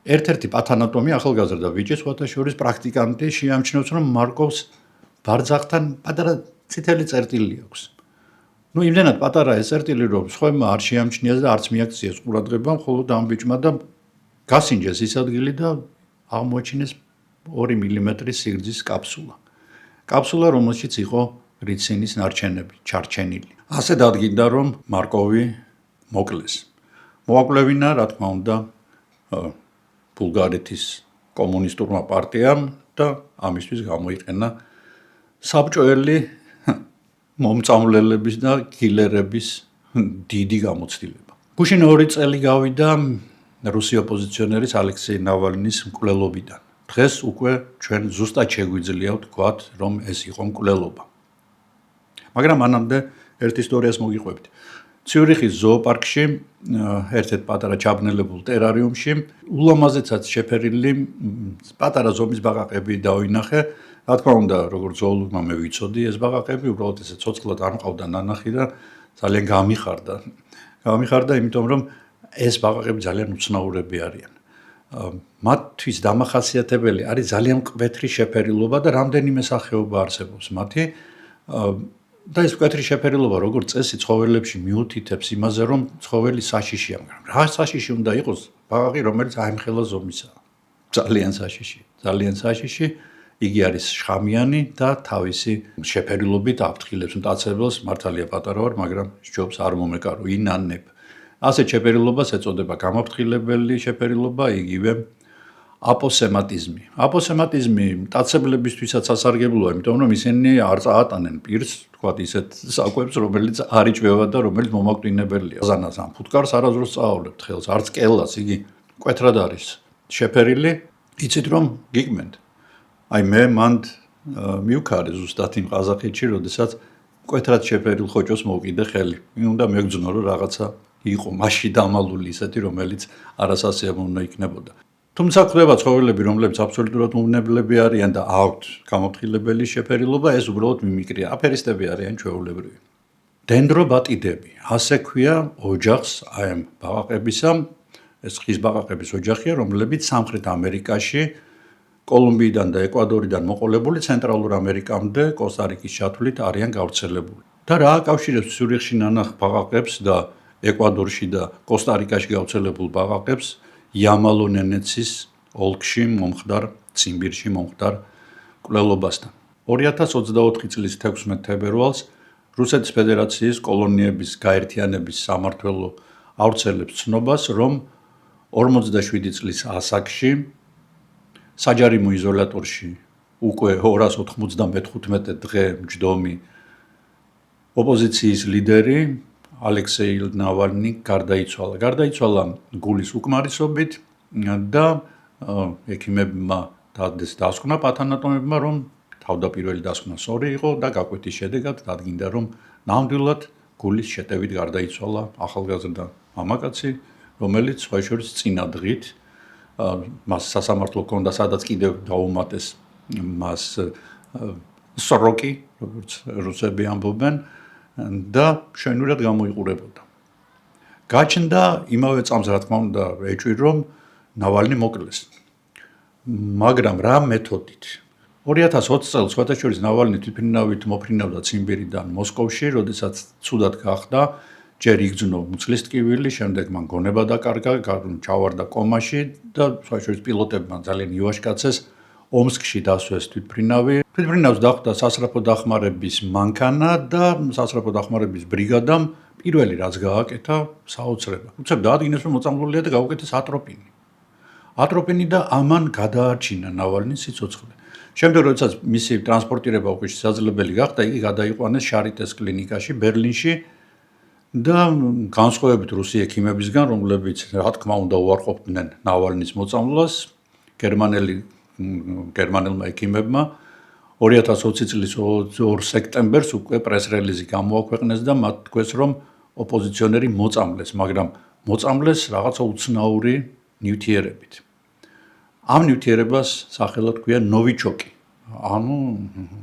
ერთ-ერთი პათანატომი ახალგაზრდა ბიჭი, სხვათა შორის პრაქტიკანტი, შეამჩნევს, რომ მარკოვს ბარძაღთან პატარა წითელი წერტილი აქვს. იმდენად პატარა ეს წერტილი, რომ სხვებმა არ შეამჩნიეს და არც მიაქციეს ყურადღება, მხოლოდ ამ ბიჭმა და გასინჯეს ის ადგილი და აღმოაჩინეს 2 მმ სიგრძის კაფსულა. კაფსულა, რომელშიც იყო რიცინის ნარჩენები, ჩარჩენილი. ასე დადგინდა, რომ მარკოვი მოკლეს. მოაკვლევინა, რა თქმა უნდა, ბულგარეთის კომუნისტურმა პარტიამ და ამისთვის გამოიყენა საბჭოელი მომწამლელების და კილერების დიდი გამოცდილება. გუშინ 2 წელი გავიდა რუსი ოპოზიციონერის ალექსეი ნავალნის მკვლელობიდან. დღეს უკვე ჩვენ ზუსტად შეგვიძლია ვთქვათ, რომ ეს იყო მკვლელობა. მაგრამ მანამდე ერთ ისტორიას მოგიყვებით. ციურიხის ზოოპარკში, ერთ-ერთ პატარა ჩაბნელებულ ტერარიუმში, ულამაზეცად შეფერილი პატარა ზომის ბაყაყები დავინახე. რა თქმა უნდა, როგორც ზოოლოგმა მე ვიცოდი, ეს ბაყაყები უბრალოდ ესე ცოცხლად არ მყავდა ნანახი და ძალიან გამიხარდა. გამიხარდა, იმიტომ რომ ეს ბაყაყები ძალიან უცნაურები არიან. მათთვის დამახასიათებელი არის ძალიან მკვეთრი შეფერილობა და რამდენიმე სახეობა არსებობს მათი. და ეს მკვეთრი შეფერილობა როგორც წესი ცხოველებში მიუთითებს იმაზე, რომ ცხოველი საშიშია, მაგრამ რა საშიში უნდა იყოს? ბაყაყი, რომელიც აიმხელა ზომისაა. ძალიან საშიში, ძალიან საშიში. იგი არის შხამიანი და თავისი შეფერილობით აფრთხილებს მტაცებელს, მართალია პატარა ვარ, მაგრამ სჯობს არ მომეკარო, ინანებ. ასეთ შეფერილობას ეწოდება გამაფრთხილებელი შეფერილობა, იგივე აპოსემატიზმი. აპოსემატიზმი მტაცებლებისთვისაც სასარგებლოა, იმიტომ რომ ისინი არ წაატანენ პირს, თქვათ ისეთ საკვებს, რომელიც არ იჭმევა და რომელიც მომაკვდინებელია. ზანას ამ ფუტკარს არასდროს წაავლებთ ხელს, არც კელას, იგი მკვეთრად არის შეფერილი, იცით რომ გიგმენთ. აი მე მანდ მივქარი ზუსტად იმ ყაზახეთში, როდესაც მკვეთრად შეფერილ ხოჭოს მოვკიდე ხელი. უნდა მეგძნო რომ რაღაცა იყო მასში დამალული ისეთი, რომელიც არასასიამოვნო უნდა იქნებოდა. თუმცა ხდება ცხოველები, რომლებიც აბსოლუტურად უვნებლები არიან და აქვთ გამოფრთხილებელი შეფერილობა, ეს უბრალოდ მიმიკრია. აფერისტები არიან ჩვეულებრივი. დენდრობატიდები, ასე ქვია ოჯახს აი ამ ბაყაყებისა, ეს ხის ბაყაყების ოჯახია, რომლებიც სამხრეთ ამერიკაში, კოლუმბიიდან და ეკვადორიდან მოყოლებული ცენტრალურ ამერიკამდე, კოსტა-რიკის ჩათვლით არიან გავრცელებული. და რა აკავშირებს ციურიხში ნანახ ბაყაყებს და ეკვადორში და კოსტა-რიკაში გავრცელებულ ბაყაყებს იამალო-ნენეცის ოლქში მომხდარ, ციმბირში მომხდარ კვლელობასთან. 2024 წლის 16 თებერვალს რუსეთის ფედერაციის კოლონიების გაერთიანების სამმართველო ავრცელებს ცნობას, რომ 47 წლის ასაკში საჯარიმო იზოლატორში უკვე 295 დღე მჯდომი ოპოზიციის ლიდერი ალექსეი ნავალნი გარდაიცვალა. გარდაიცვალა გულის უკმარისობით და ექიმებმა დასკვნა პათანატომებმა, რომ თავდაპირველი დასკვნა სწორი იყო და გაკვეთის შედეგად დადგინდა, რომ ნამდვილად გულის შეტევით გარდაიცვალა ახალგაზრდა მამაკაცი, რომელიც სხვა შორის წინა დღით მას სასამართლო ჰქონდა, სადაც კიდევ დაუმატეს მას სროკი, როგორც რუსები ამბობენ, და შენურად გამოიყურებოდა. გაჩნდა იმავე წამს, რა თქმა უნდა, ეჭვი, რომ ნავალნი მოკლეს. მაგრამ რა მეთოდით? 2020 წელს სხვათა შორის ნავალნი თვითმფრინავით მოფრინავდა ციმბირიდან მოსკოვში, როდესაც ცუდად გახდა, ჯერ იგრძნო მუცლის ტკივილი, შემდეგ მან გონება დაკარგა, ჩავარდა კომაში და სხვა შორის პილოტებმა ძალიან ივაშკაცეს ომსკში დასვეს თვითმფრინავი. თვითმფრინავს დახვდა სასწრაფო დახმარების მანქანა და სასწრაფო დახმარების ბრიგადამ პირველი რაც გააკეთა საოცრება. უცებ დაადგინეს, რომ მოწამლულია და გაუკეთეს ატროპინი. ატროპინი და ამან გადაარჩინა ნავალნის სიცოცხლე. შემდეგ როდესაც მისი ტრანსპორტირება უკვე შესაძლებელი გახდა, იგი გადაიყვანეს შარიტეს კლინიკაში ბერლინში და განსხვავებით რუსი ექიმებისგან, რომლებიც რა თქმა უნდა უარყოფდნენ ნავალნის მოწამვლას, გერმანელმა ექიმებმა 2020 წლის 2 სექტემბერს უკვე პრეს-რელიზი გამოაქვეყნეს და მათ თქვეს, რომ ოპოზიციონერი მოწამლეს, მაგრამ მოწამლეს რაღაცა უცნაური ნივთიერებით. ამ ნივთიერებას სახელად ქვია ნოვიჩოკი. ანუ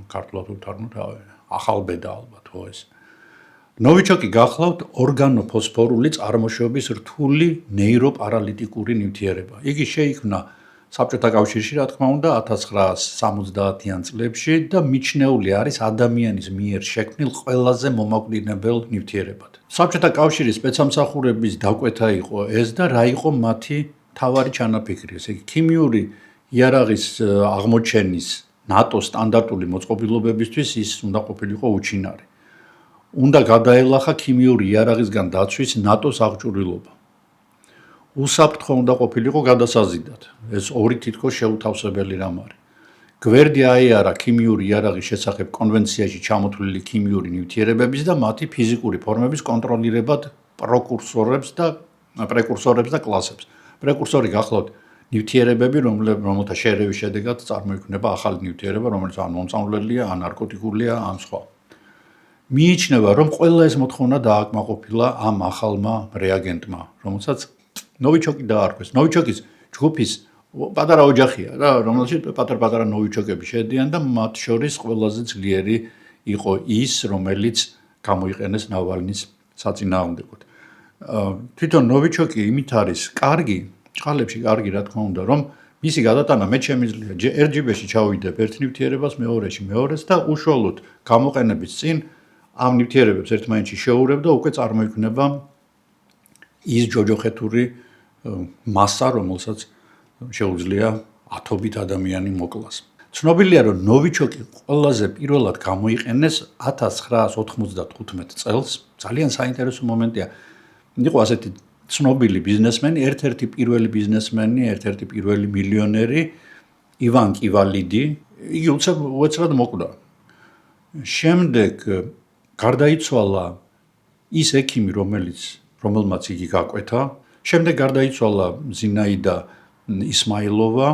ქართულად უთარგმნოთ ახალბედა ალბათ ხო ეს. ნოვიჩოკი გახლავთ ორგანოფოსფორული წარმოშობის რთული ნეიროპარალიტიკური ნივთიერება. იგი შეიქმნა საბჭოთა კავშირში, რა თქმა უნდა, 1970-იან წლებში და მიჩნეული არის ადამიანის მიერ შექმნილ ყველაზე მომაკვდინებელ ნივთიერებად. საბჭოთა კავშირის სპეცსამსახურების დაკვეთა იყო ეს და რა იყო მათი მთავარი ჩანაფიქრი, ესე იგი ქიმიური იარაღის აღმოჩენის ნატოს სტანდარტული მოწყობილობებისთვის ის უნდა ყოფილიყო უჩინარი. უნდა გადაელახა ქიმიური იარაღისგან დაცვის ნატოს აღჭურვილობა. უსაფრთხო უნდა ყოფილიყო გადასაზიდად. ეს ორი თითქოს შეუთავსებელი რამ არის. გვერდი აიარა ქიმიური იარაღის შესახებ კონვენციაში ჩამოთვლილი ქიმიური ნივთიერებების და მათი ფიზიკური ფორმების კონტროლირებად პრეკურსორებს და კლასებს. პრეკურსორი გახლავთ ნივთიერებები, რომელთა შერევის შედეგად წარმოიქმნება ახალი ნივთიერება, რომელიც ან მომწამვლელია, ან ნარკოტიკულია, ან სხვა. მიიჩნევა, რომ ყველა ეს მოთხოვნა დააკმაყოფილა ამ ახალმა რეაგენტმა, რომელსაც ნოვიჩოკი დაარქვეს. ნოვიჩოკის ჯგუფის პატარა ოჯახია რა, რომელშიც პატარ-პატარა ნოვიჩოკები შედიან და მათ შორის ყველაზე ძლიერი იყო ის, რომელიც გამოიყენეს ნავალნის საწინააღმდეგოდ. თვითონ ნოვიჩოკი იმით არის კარგი, წყალებში კარგი რა თქმა უნდა, რომ მისი გადატანა მე შემიძლია ერთ ჯიბეში ჩავიდებ ერთ ნივთიერებას, მეორეში მეორეს და უშუალოდ გამოყენების წინ ამ ნივთიერებებს ერთმანეთში შეურებ და უკვე წარმოიქმნება ის ჯოჯოხეთური მასა, რომელსაც შეუძლია ათობით ადამიანი მოკლას. ცნობილია, რომ ნოვიჩოკი ყველაზე პირველად გამოიყენეს 1995 წელს. ძალიან საინტერესო მომენტია. იყო ასეთი ცნობილი ბიზნესმენი, ერთ-ერთი პირველი ბიზნესმენი, ერთ-ერთი პირველი მილიონერი ივან კივალიდი, იგი უცებ მოკვდა. შემდეგ გარდაიცვალა ის ექიმი, რომელმაც იგი გაკვეთა. შემდეგ გარდაიცვალა ზინაიდა ისმაილოვა,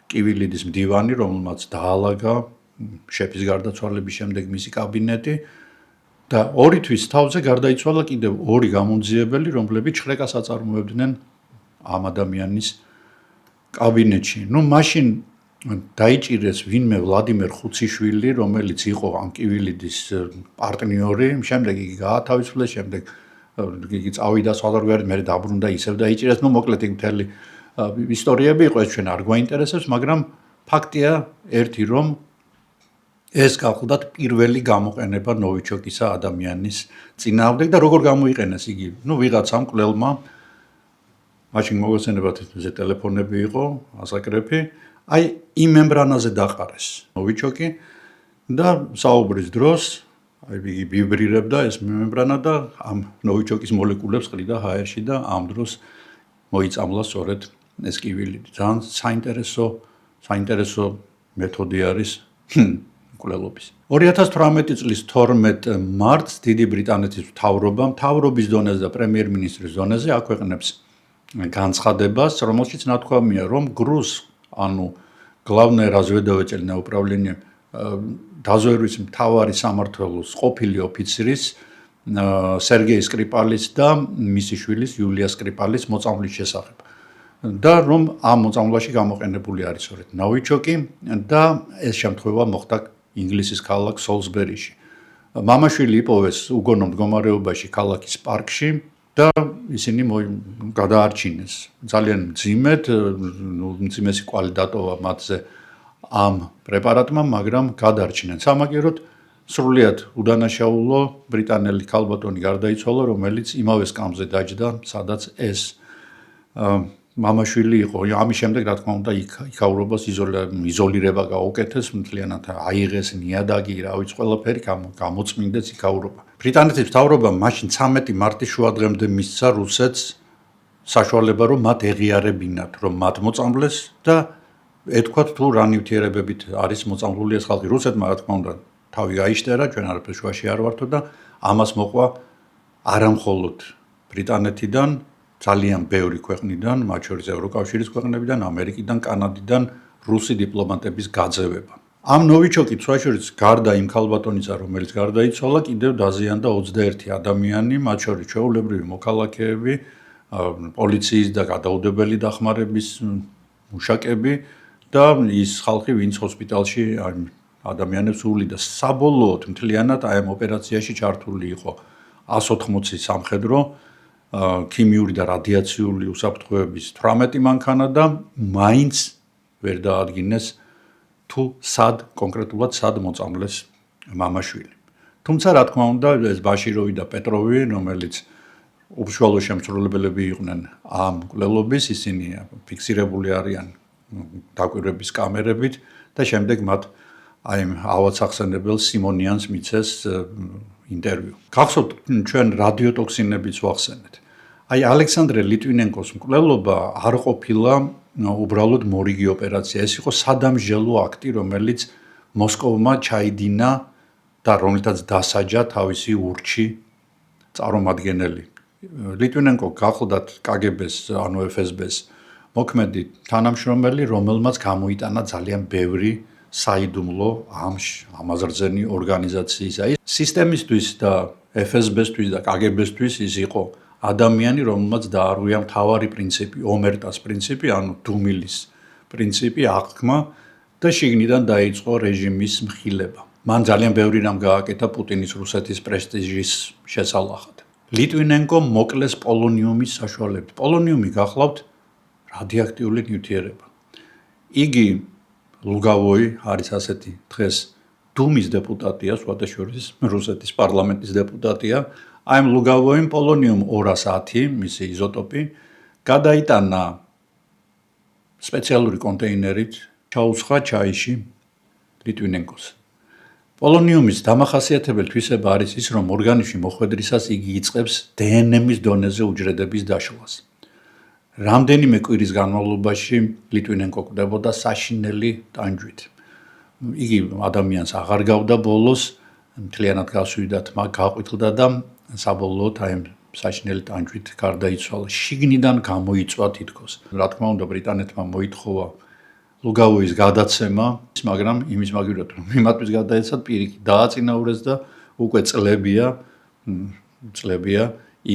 კივილიდის მდივანი, რომელმაც დაალაგა შეფის გარდაცვალების შემდეგ მისი კაბინეტი და 2 თვის თავზე გარდაიცვალა კიდევ 2 გამომძიებელი, რომლებიც შრეკას აწარმოებდნენ ამ ადამიანის კაბინეტში. მაშინ დაიჭირეს ვინმე ვლადიმერ ხუციშვილი, რომელიც იყო ამ კივილიდის პარტნიორი, შემდეგ იგი გაათავისუფლეს, შემდეგ იგი წავიდა საზღვარგარეთ, მერე დაბრუნდა, ისევ დაიჭირეს. მოკლედ იქ მთელი ისტორიები იყო, ეს ჩვენ არ გვაინტერესებს, მაგრამ ფაქტია ერთი, რომ ეს გახლდათ პირველი გამოყენება ნოვიჩოკისა ადამიანის წინააღმდეგ და როგორ გამოიყენეს იგი? ვიღაცამ მკვლელმა მაშინ მოგეხსენებათ ეს ტელეფონები იყო, ასაკრეფი, აი იმ მემბრანაზე დაყარეს ნოვიჩოკი და საუბრის დროს აი იგი ვიბრირებდა ეს მემბრანა და ამ ნოვიჩოკის მოლეკულებს ყრიდა ჰაერში და ამ დროს მოიწამლა სწორედ ეს კივილიდი. ძალიან საინტერესო მეთოდი არის მკვლელობის. 2018 წლის 12 მარტს დიდი ბრიტანეთის მთავრობის დონეზე და პრემიერ-მინისტრის დონეზე აქვეყნებს განცხადებას, რომელშიც ნათქვამია, რომ GRUS, ანუ Главное разведывательное управление, დაზვერვის მთავარი სამმართველოს ყოფილი ოფიცრის სერგეი სკრიპალის და მისი შვილის იულია სკრიპალის მოწამვლის შესახებ. და რომ ამ მოწამვლაში გამოყენებული არის სწორედ ნოვიჩოკი და ეს შემთხვევა მოხდა ინგლისის ქალაქ სოლსბერიში. მამაშვილი იპოვეს უგონო მდგომარეობაში ქალაქის პარკში და ისინი გადაარჩინეს. ძალიან მძიმესი კვალი დატოვა მათზე ამ პრეპარატმა, მაგრამ გადაარჩინეს. სამაგეროდ სრულიად უდანაშაულო ბრიტანელი ქალბატონი გარდაიცვალა, რომელიც იმავე სკამზე დაჯდა, სადაც ეს მამაშვილი იყო. ამის შემდეგ, რა თქმა უნდა, იქაურობას იზოლირება გაუკეთეს, მთლიანად აიღეს ნიადაგი, რა ვიცი, ყველაფერი გამოწმინდეს იქაურობა. ბრიტანეთის მთავრობამ მაშინ 13 მარტის შუადღემდე მისცა რუსეთს საშუალება, რომ მათ ეღიარებინათ, რომ მათ მოწამლეს და ეთქვათ თუ რა ნივთიერებებით არის მოწამლული ეს ხალხი. რუსეთმა, რა თქმა უნდა, თავი გაიშტერა, ჩვენ არაფერ შუაში არ ვართო და ამას მოყვა არამხოლოდ ბრიტანეთიდან, ძალიან ბევრი ქვეყნიდან, მათ შორის ევროკავშირის ქვეყნებიდან, ამერიკიდან, კანადიდან რუსი დიპლომატების გაძევება. ამ ნოვიჩოკის შორის გარდა იმ ქალბატონისა, რომელიც გარდაიცვალა, კიდევ დაზიანდა 21 ადამიანი, მათ შორის ჩვეულებრივი მოქალაქეები, პოლიციის და გადაუდებელი დახმარების მუშაკები და ის ხალხი, ვინც ჰოსპიტალში ადამიანებს უვლიდა. საბოლოოდ მთლიანად აი ამ ოპერაციაში ჩართული იყო 180 სამხედრო, ქიმიური და რადიაციული უსაფრთხოების 18 მანქანა და მაინც ვერ დაადგინეს თუ კონკრეტულად სად მოწამლეს მამაშვილი. თუმცა რა თქმა უნდა, ეს ბაშიროვი და პეტროვი, რომელიც უშუალო შემსრულებლები იყვნენ ამ მკვლელობის, ისინი ფიქსირებული არიან დაკვირვების კამერებით და შემდეგ მათ აი ავადსახსენებელ სიმონიანს მიცეს ინტერვიუ. გახსოვთ, ჩვენ რადიოტოქსინებიც ვახსენეთ. აი ალექსანდრე ლიტვინენკოს მკვლელობა არ ყოფილა უბრალოდ მორიგი ოპერაცია, ეს იყო სადამსჯელო აქტი, რომელიც მოსკოვმა ჩაიდინა და რომელთაც დასაჯა თავისი ურჩი წარმომადგენელი. ლიტვინენკო გახლდათ KGB-ს, ანუ FSB-ს მოქმედი თანამშრომელი, რომელმაც გამოიტანა ძალიან ბევრი საიდუმლო ამაზრზენი ორგანიზაციისა. სისტემისთვის და FSB-სთვის და KGB-სთვის ის იყო ადამიანი, რომელმაც დაარღვია მთავარი პრინციპი, ომერტას პრინციპი, ანუ დუმილის პრინციპი, აღქმა და შიგნიდან დაიწყო რეჟიმის მხილება. მან ძალიან ბევრი რამ გააკეთა პუტინის რუსეთის პრესტიჟის შესალახად. ლიტვინენკო მოკლეს პოლონიუმის საშუალებით. პოლონიუმი გახლავთ რადიოაქტიული ნივთიერება. იგი ლუგავოი არის ასეთი დღეს დუმის დეპუტატია, სხვადასხვა რუსეთის პარლამენტის დეპუტატია. აი ამ ლუგავოიმ პოლონიუმ 210, მისი იზოტოპი, გადაიტანა სპეციალური კონტეინერით, ჩაუცხა ჩაიში ლიტვინენკოს. პოლონიუმის დამახასიათებელი თვისება არის ის, რომ ორგანიზმში მოხვედრისას იგი იწყებს დნმ-ის დონეზე უჯრედების დაშლას. რამდენიმე კვირის განმავლობაში ლიტვინენკო კვდებოდა საშინელი ტანჯვით. იგი ადამიანს აღარ გავდა ბოლოს, მთლიანად გასვიდათ, მაგ გაყვითლდა და საბოლოოდ აი საშინელი ტანჯვით გარდაიცვალა. შიგნიდან გამოიწვა თითქოს. რა თქმა უნდა, ბრიტანეთმა მოითხოვა ლუგავოის გადაცემა, მაგრამ იმის მაგივრად რომ მიმატვის გადაეცათ პირიქით დააწინაურეს და უკვე წლებია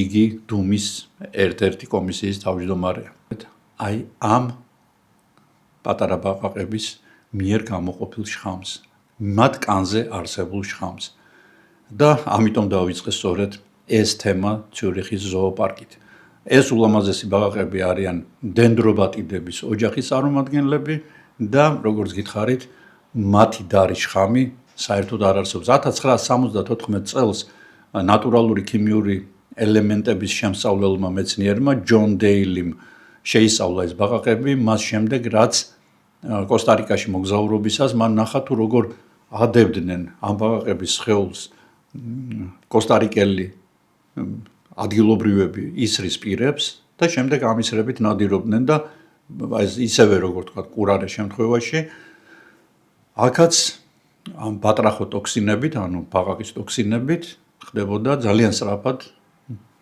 იგი დუმის ერთ-ერთი კომისიის თავმჯდომარეა. აი ამ პატარა ბაყაყების მიერ გამოყოფილ შხამს, მათ კანზე არსებულ შხამს. და ამიტომ დავიწყე სწორედ ეს თემა ციურიხის ზოოპარკით. ეს ულამაზესი ბაყაყები არიან დენდრობატიდების ოჯახის წარმომადგენლები და როგორც გითხარით, მათი დარი შხამი საერთოდ არ არსებობს. 1974 წელს ნატურალური ქიმიური ელემენტების შემსწავლელმა მეცნიერმა ჯონ დეილიმ შეისწავლა ეს ბაყაყები, მას შემდეგ რაც კოსტა-რიკაში მოგზაურობისას მან ნახა თუ როგორ ადებდნენ ამ ბაყაყების სხეულს კოსტა-რიკელი ადგილობრივები ისრის პირებს და შემდეგ ამისრებით ნადირობდნენ და ისევე როგორ თქვა კურარეს შემთხვევაში აქაც ამ ბატრახო ტოქსინებით, ანუ ბაყაყის ტოქსინებით ხდებოდა ძალიან სწრაფად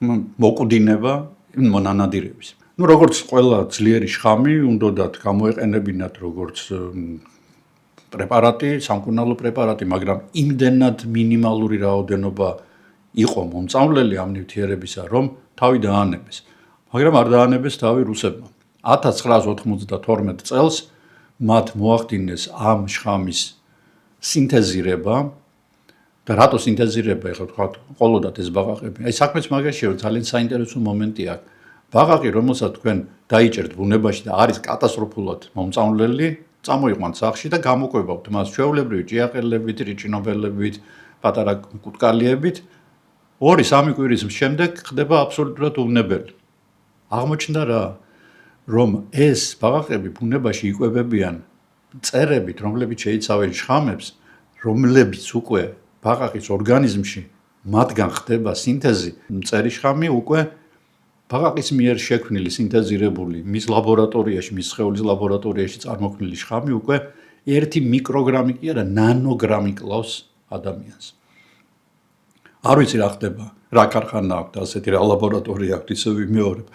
მოკვდინება მონანადირების. Ну, როგორც ყველა ძლიერი შხამი, უნდათ გამოეყენებინათ როგორც პრეპარატი, სამკურნალო პრეპარატი, მაგრამ იმდენად მინიმალური რაოდენობა იყო მომწამლელი ამ ნივთიერებისა, რომ თავი დაანებეს. მაგრამ არ დაანებეს თავი რუსებმა. 1992 წელს მათ მოახდინეს ამ შხამის სინთეზირება და რატო სინთეზირება, ეხლა თქვა, ყოლოდათ ეს ბაყაყები. აი საქმეც მაგაშია, რომ ძალიან საინტერესო მომენტი აქვს. ბაყაყი, რომელსაც თქვენ დაიჭერთ ბუნებაში და არის კატასტროფულად მომწამლელი, წამოიყვანთ სახლში და გამოკვებავთ მას ჩვეულებრივი ჭიაყელებით, რიჭინობელებით, პატარა კუტკალიებით. 2-3 კვირის შემდეგ ხდება აბსოლუტურად უვნებელი. აღმოჩნდა რა, რომ ეს ბაყაყები ბუნებაში იკვებებიან მწერებით, რომლებიც შეიცავენ შხამებს, რომლებიც უკვე ბაყაყის ორგანიზმში მათგან ხდება სინთეზი, მწერი შხამი უკვე ბაყაყის მიერ შექმნილი, სინთეზირებული, მის ლაბორატორიაში, მის სხეულის ლაბორატორიაში წარმოქმნილი შხამი უკვე 1 მიკროგრამი კი არა, ნანოგრამი კლავს ადამიანს. არ ვიცი რა ხდება, რა ქარხანა აქვს, ასეთი რა ლაბორატორია აქვს, ისე ვიმეორებ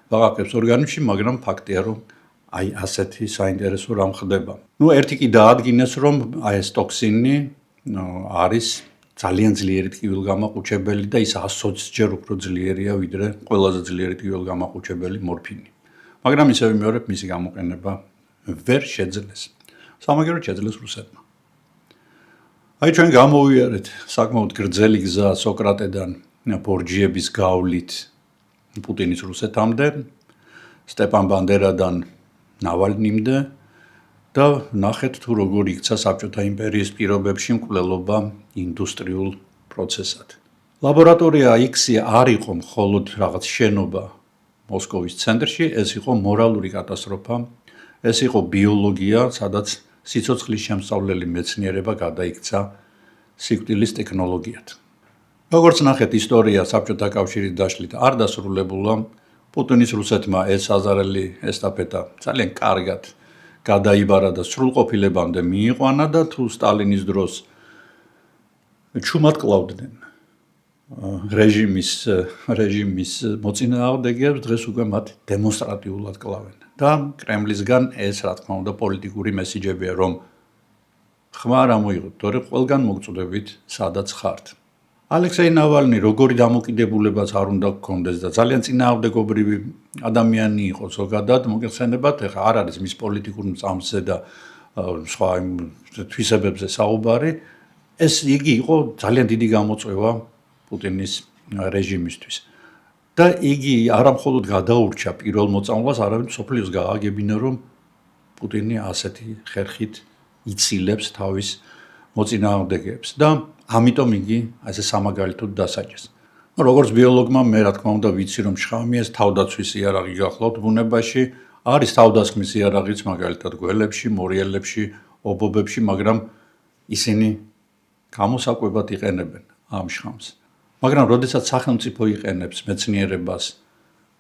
ბაყაყებს ორგანიზმში, მაგრამ ფაქტია, რომ აი ასეთი საინტერესო რამ ხდება. Ну, ერთი კი დაადგინეს, რომ აი ეს ტოქსინი არის ძალიან ძლიერი ტკივილგამაყუჩებელი და ის 120-ჯერ უფრო ძლიერია, ვიდრე ყველაზე ძლიერი ტკივილგამაყუჩებელი მორფინი. მაგრამ ისე ვიმეორებ, მისი გამოყენება ვერ შეძლეს. სამაგიეროდ შეძლეს რუსებმა. აი ჩვენ გამოვიარეთ საკმაოდ გრძელი გზა სოკრატედან ბორჯიების გავლით პუტინის რუსეთამდე, სტეპან ბანდერადან ნავალნიმდე და ნახეთ თუ როგორ იქცა საბჭოთა იმპერიის პირობებში მკვლელობა ინდუსტრიულ პროცესად. ლაბორატორია X-ი არ იყო მხოლოდ რაღაც შენობა მოსკოვის ცენტრში, ეს იყო მორალური კატასტროფა, ეს იყო ბიოლოგია, სადაც სიცოცხლის შემსწავლელი მეცნიერება გადაიქცა სიკვდილის ტექნოლოგიად. როგორც ნახეთ, ისტორია საბჭოთა კავშირის დაშლით არ დასრულებულა, პუტინის რუსეთმა ეს აზარელი ესტაფეტა ძალიან კარგად გადაიბარა და სრულყოფილებამდე მიიყვანა და თუ სტალინის დროს ჩუმად კლავდნენ რეჟიმის მოწინააღმდეგეებს, დღეს უკვე მათ დემონსტრატიულად კლავენ. და კრემლისგან ეს რა თქმა უნდა პოლიტიკური მესიჯებია, რომ ხმა არ ამოიღოთ, თორე ყველგან მოგწოდებით, სადაც ხართ. ალექსეი ნავალნი როგორი დამოკიდებულებაც არ უნდა გქონდეს და ძალიან წინააღმდეგობრივი ადამიანი იყო ზოგადად, მოგეხსენებათ, ეხლა არ არის მის პოლიტიკურ მწამსზე და სხვა თვისებებზე საუბარი, ეს იგი იყო ძალიან დიდი გამოწვევა პუტინის რეჟიმისთვის. და იგი არა მხოლოდ გადაურჩა პირველ მოწამვლას, არამედ სოფლიოს გააგებინა, რომ პუტინი ასეთი ხერხით იცილებს თავის მოწინააღმდეგეებს და ამიტომ იგი ასე სამაგალითოდ დასაჯეს. როგორც ბიოლოგმა მე რა თქმა უნდა ვიცი, რომ შხამი ეს თავდაცვის იარაღი გახლავთ ბუნებაში, არის თავდასხმის იარაღიც მაგალითად გველებში, მორიელებში, ობობებში, მაგრამ ისინი გამოსაკვებად იყენებენ ამ შხამს. მაგრამ როდესაც სახელმწიფო იყენებს მეცნიერებას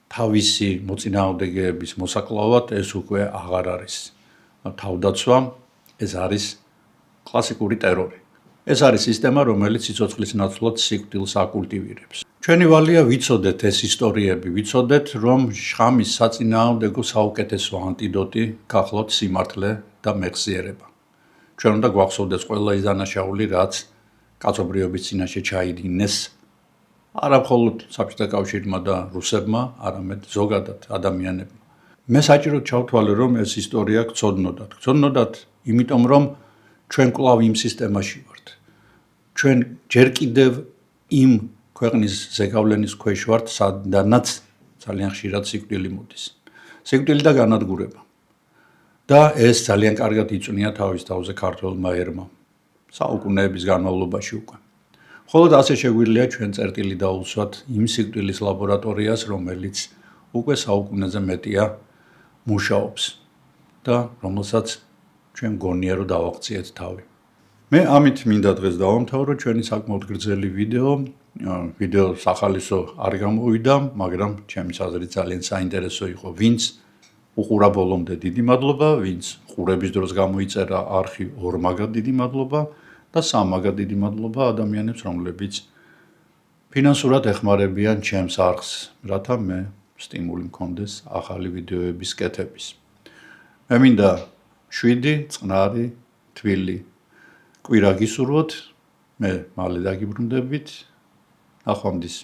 თავისი მოწინააღმდეგეების მოსაკლავად, ეს უკვე აღარ არის თავდაცვა, ეს არის კლასიკური ტერორი. ეს არის სისტემა, რომელიც სიცოცხლის ნაცვლად სიკვდილს აკულტივირებს. ჩვენი ვალია ვიცოდეთ ეს ისტორიები, ვიცოდეთ, რომ შხამის საწინააღმდეგო საუკეთესო ანტიდოტი გახლავთ სიმართლე და მეხსიერება. ჩვენ უნდა გვახსოვდეს ყველა ის დანაშაული, რაც კაცობრიობის წინაშე ჩაიდინეს არა მხოლოდ საბჭოთა კავშირმა და რუსებმა, არამედ ზოგადად ადამიანებმა. მე საჭიროდ ჩავთვალე, რომ ეს ისტორია გწოდნოდათ. გწოდნოდათ, იმიტომ რომ ჩვენ კვლავ იმ სისტემაში ვართ. ჩვენ ჯერ კიდევ იმ ქვეყნის ზეგავლენის ქვეშ ვართ, სადანაც ძალიან ხშირად სიკვდილი მოდის. სიკვდილი და განადგურება. და ეს ძალიან კარგად იწვნია თავის თავზე ქართველმა ერმა. საუკუნეების განმავლობაში უკვე. მხოლოდ ასე შეგვიძლია ჩვენ წერტილი დაუსვათ იმ სიკვდილის ლაბორატორიას, რომელიც უკვე საუკუნეზე მეტია მუშაობს და რომელსაც ჩვენ გონია რომ დავაღწიეთ თავი. მე ამით მინდა დღეს დავამთავრო ჩვენი საკმაოდ გრძელი ვიდეო სახალისო არ გამოვიდა, მაგრამ ჩემი აზრით ძალიან საინტერესო იყო. ვინც უყურა ბოლომდე დიდი მადლობა, ვინც ყურების დროს გამოიწერა არხი, ორმაგად დიდი მადლობა და სამაგად დიდი მადლობა ადამიანებს, რომლებიც ფინანსურად ეხმარებიან ჩემს არხს, რათა მე სტიმული მქონდეს ახალი ვიდეოების კეთების. მე მინდა 7 წყნარი თბილი კვირა გისურვოთ, მე მალე დაგიბრუნდებით. ნახვამდის.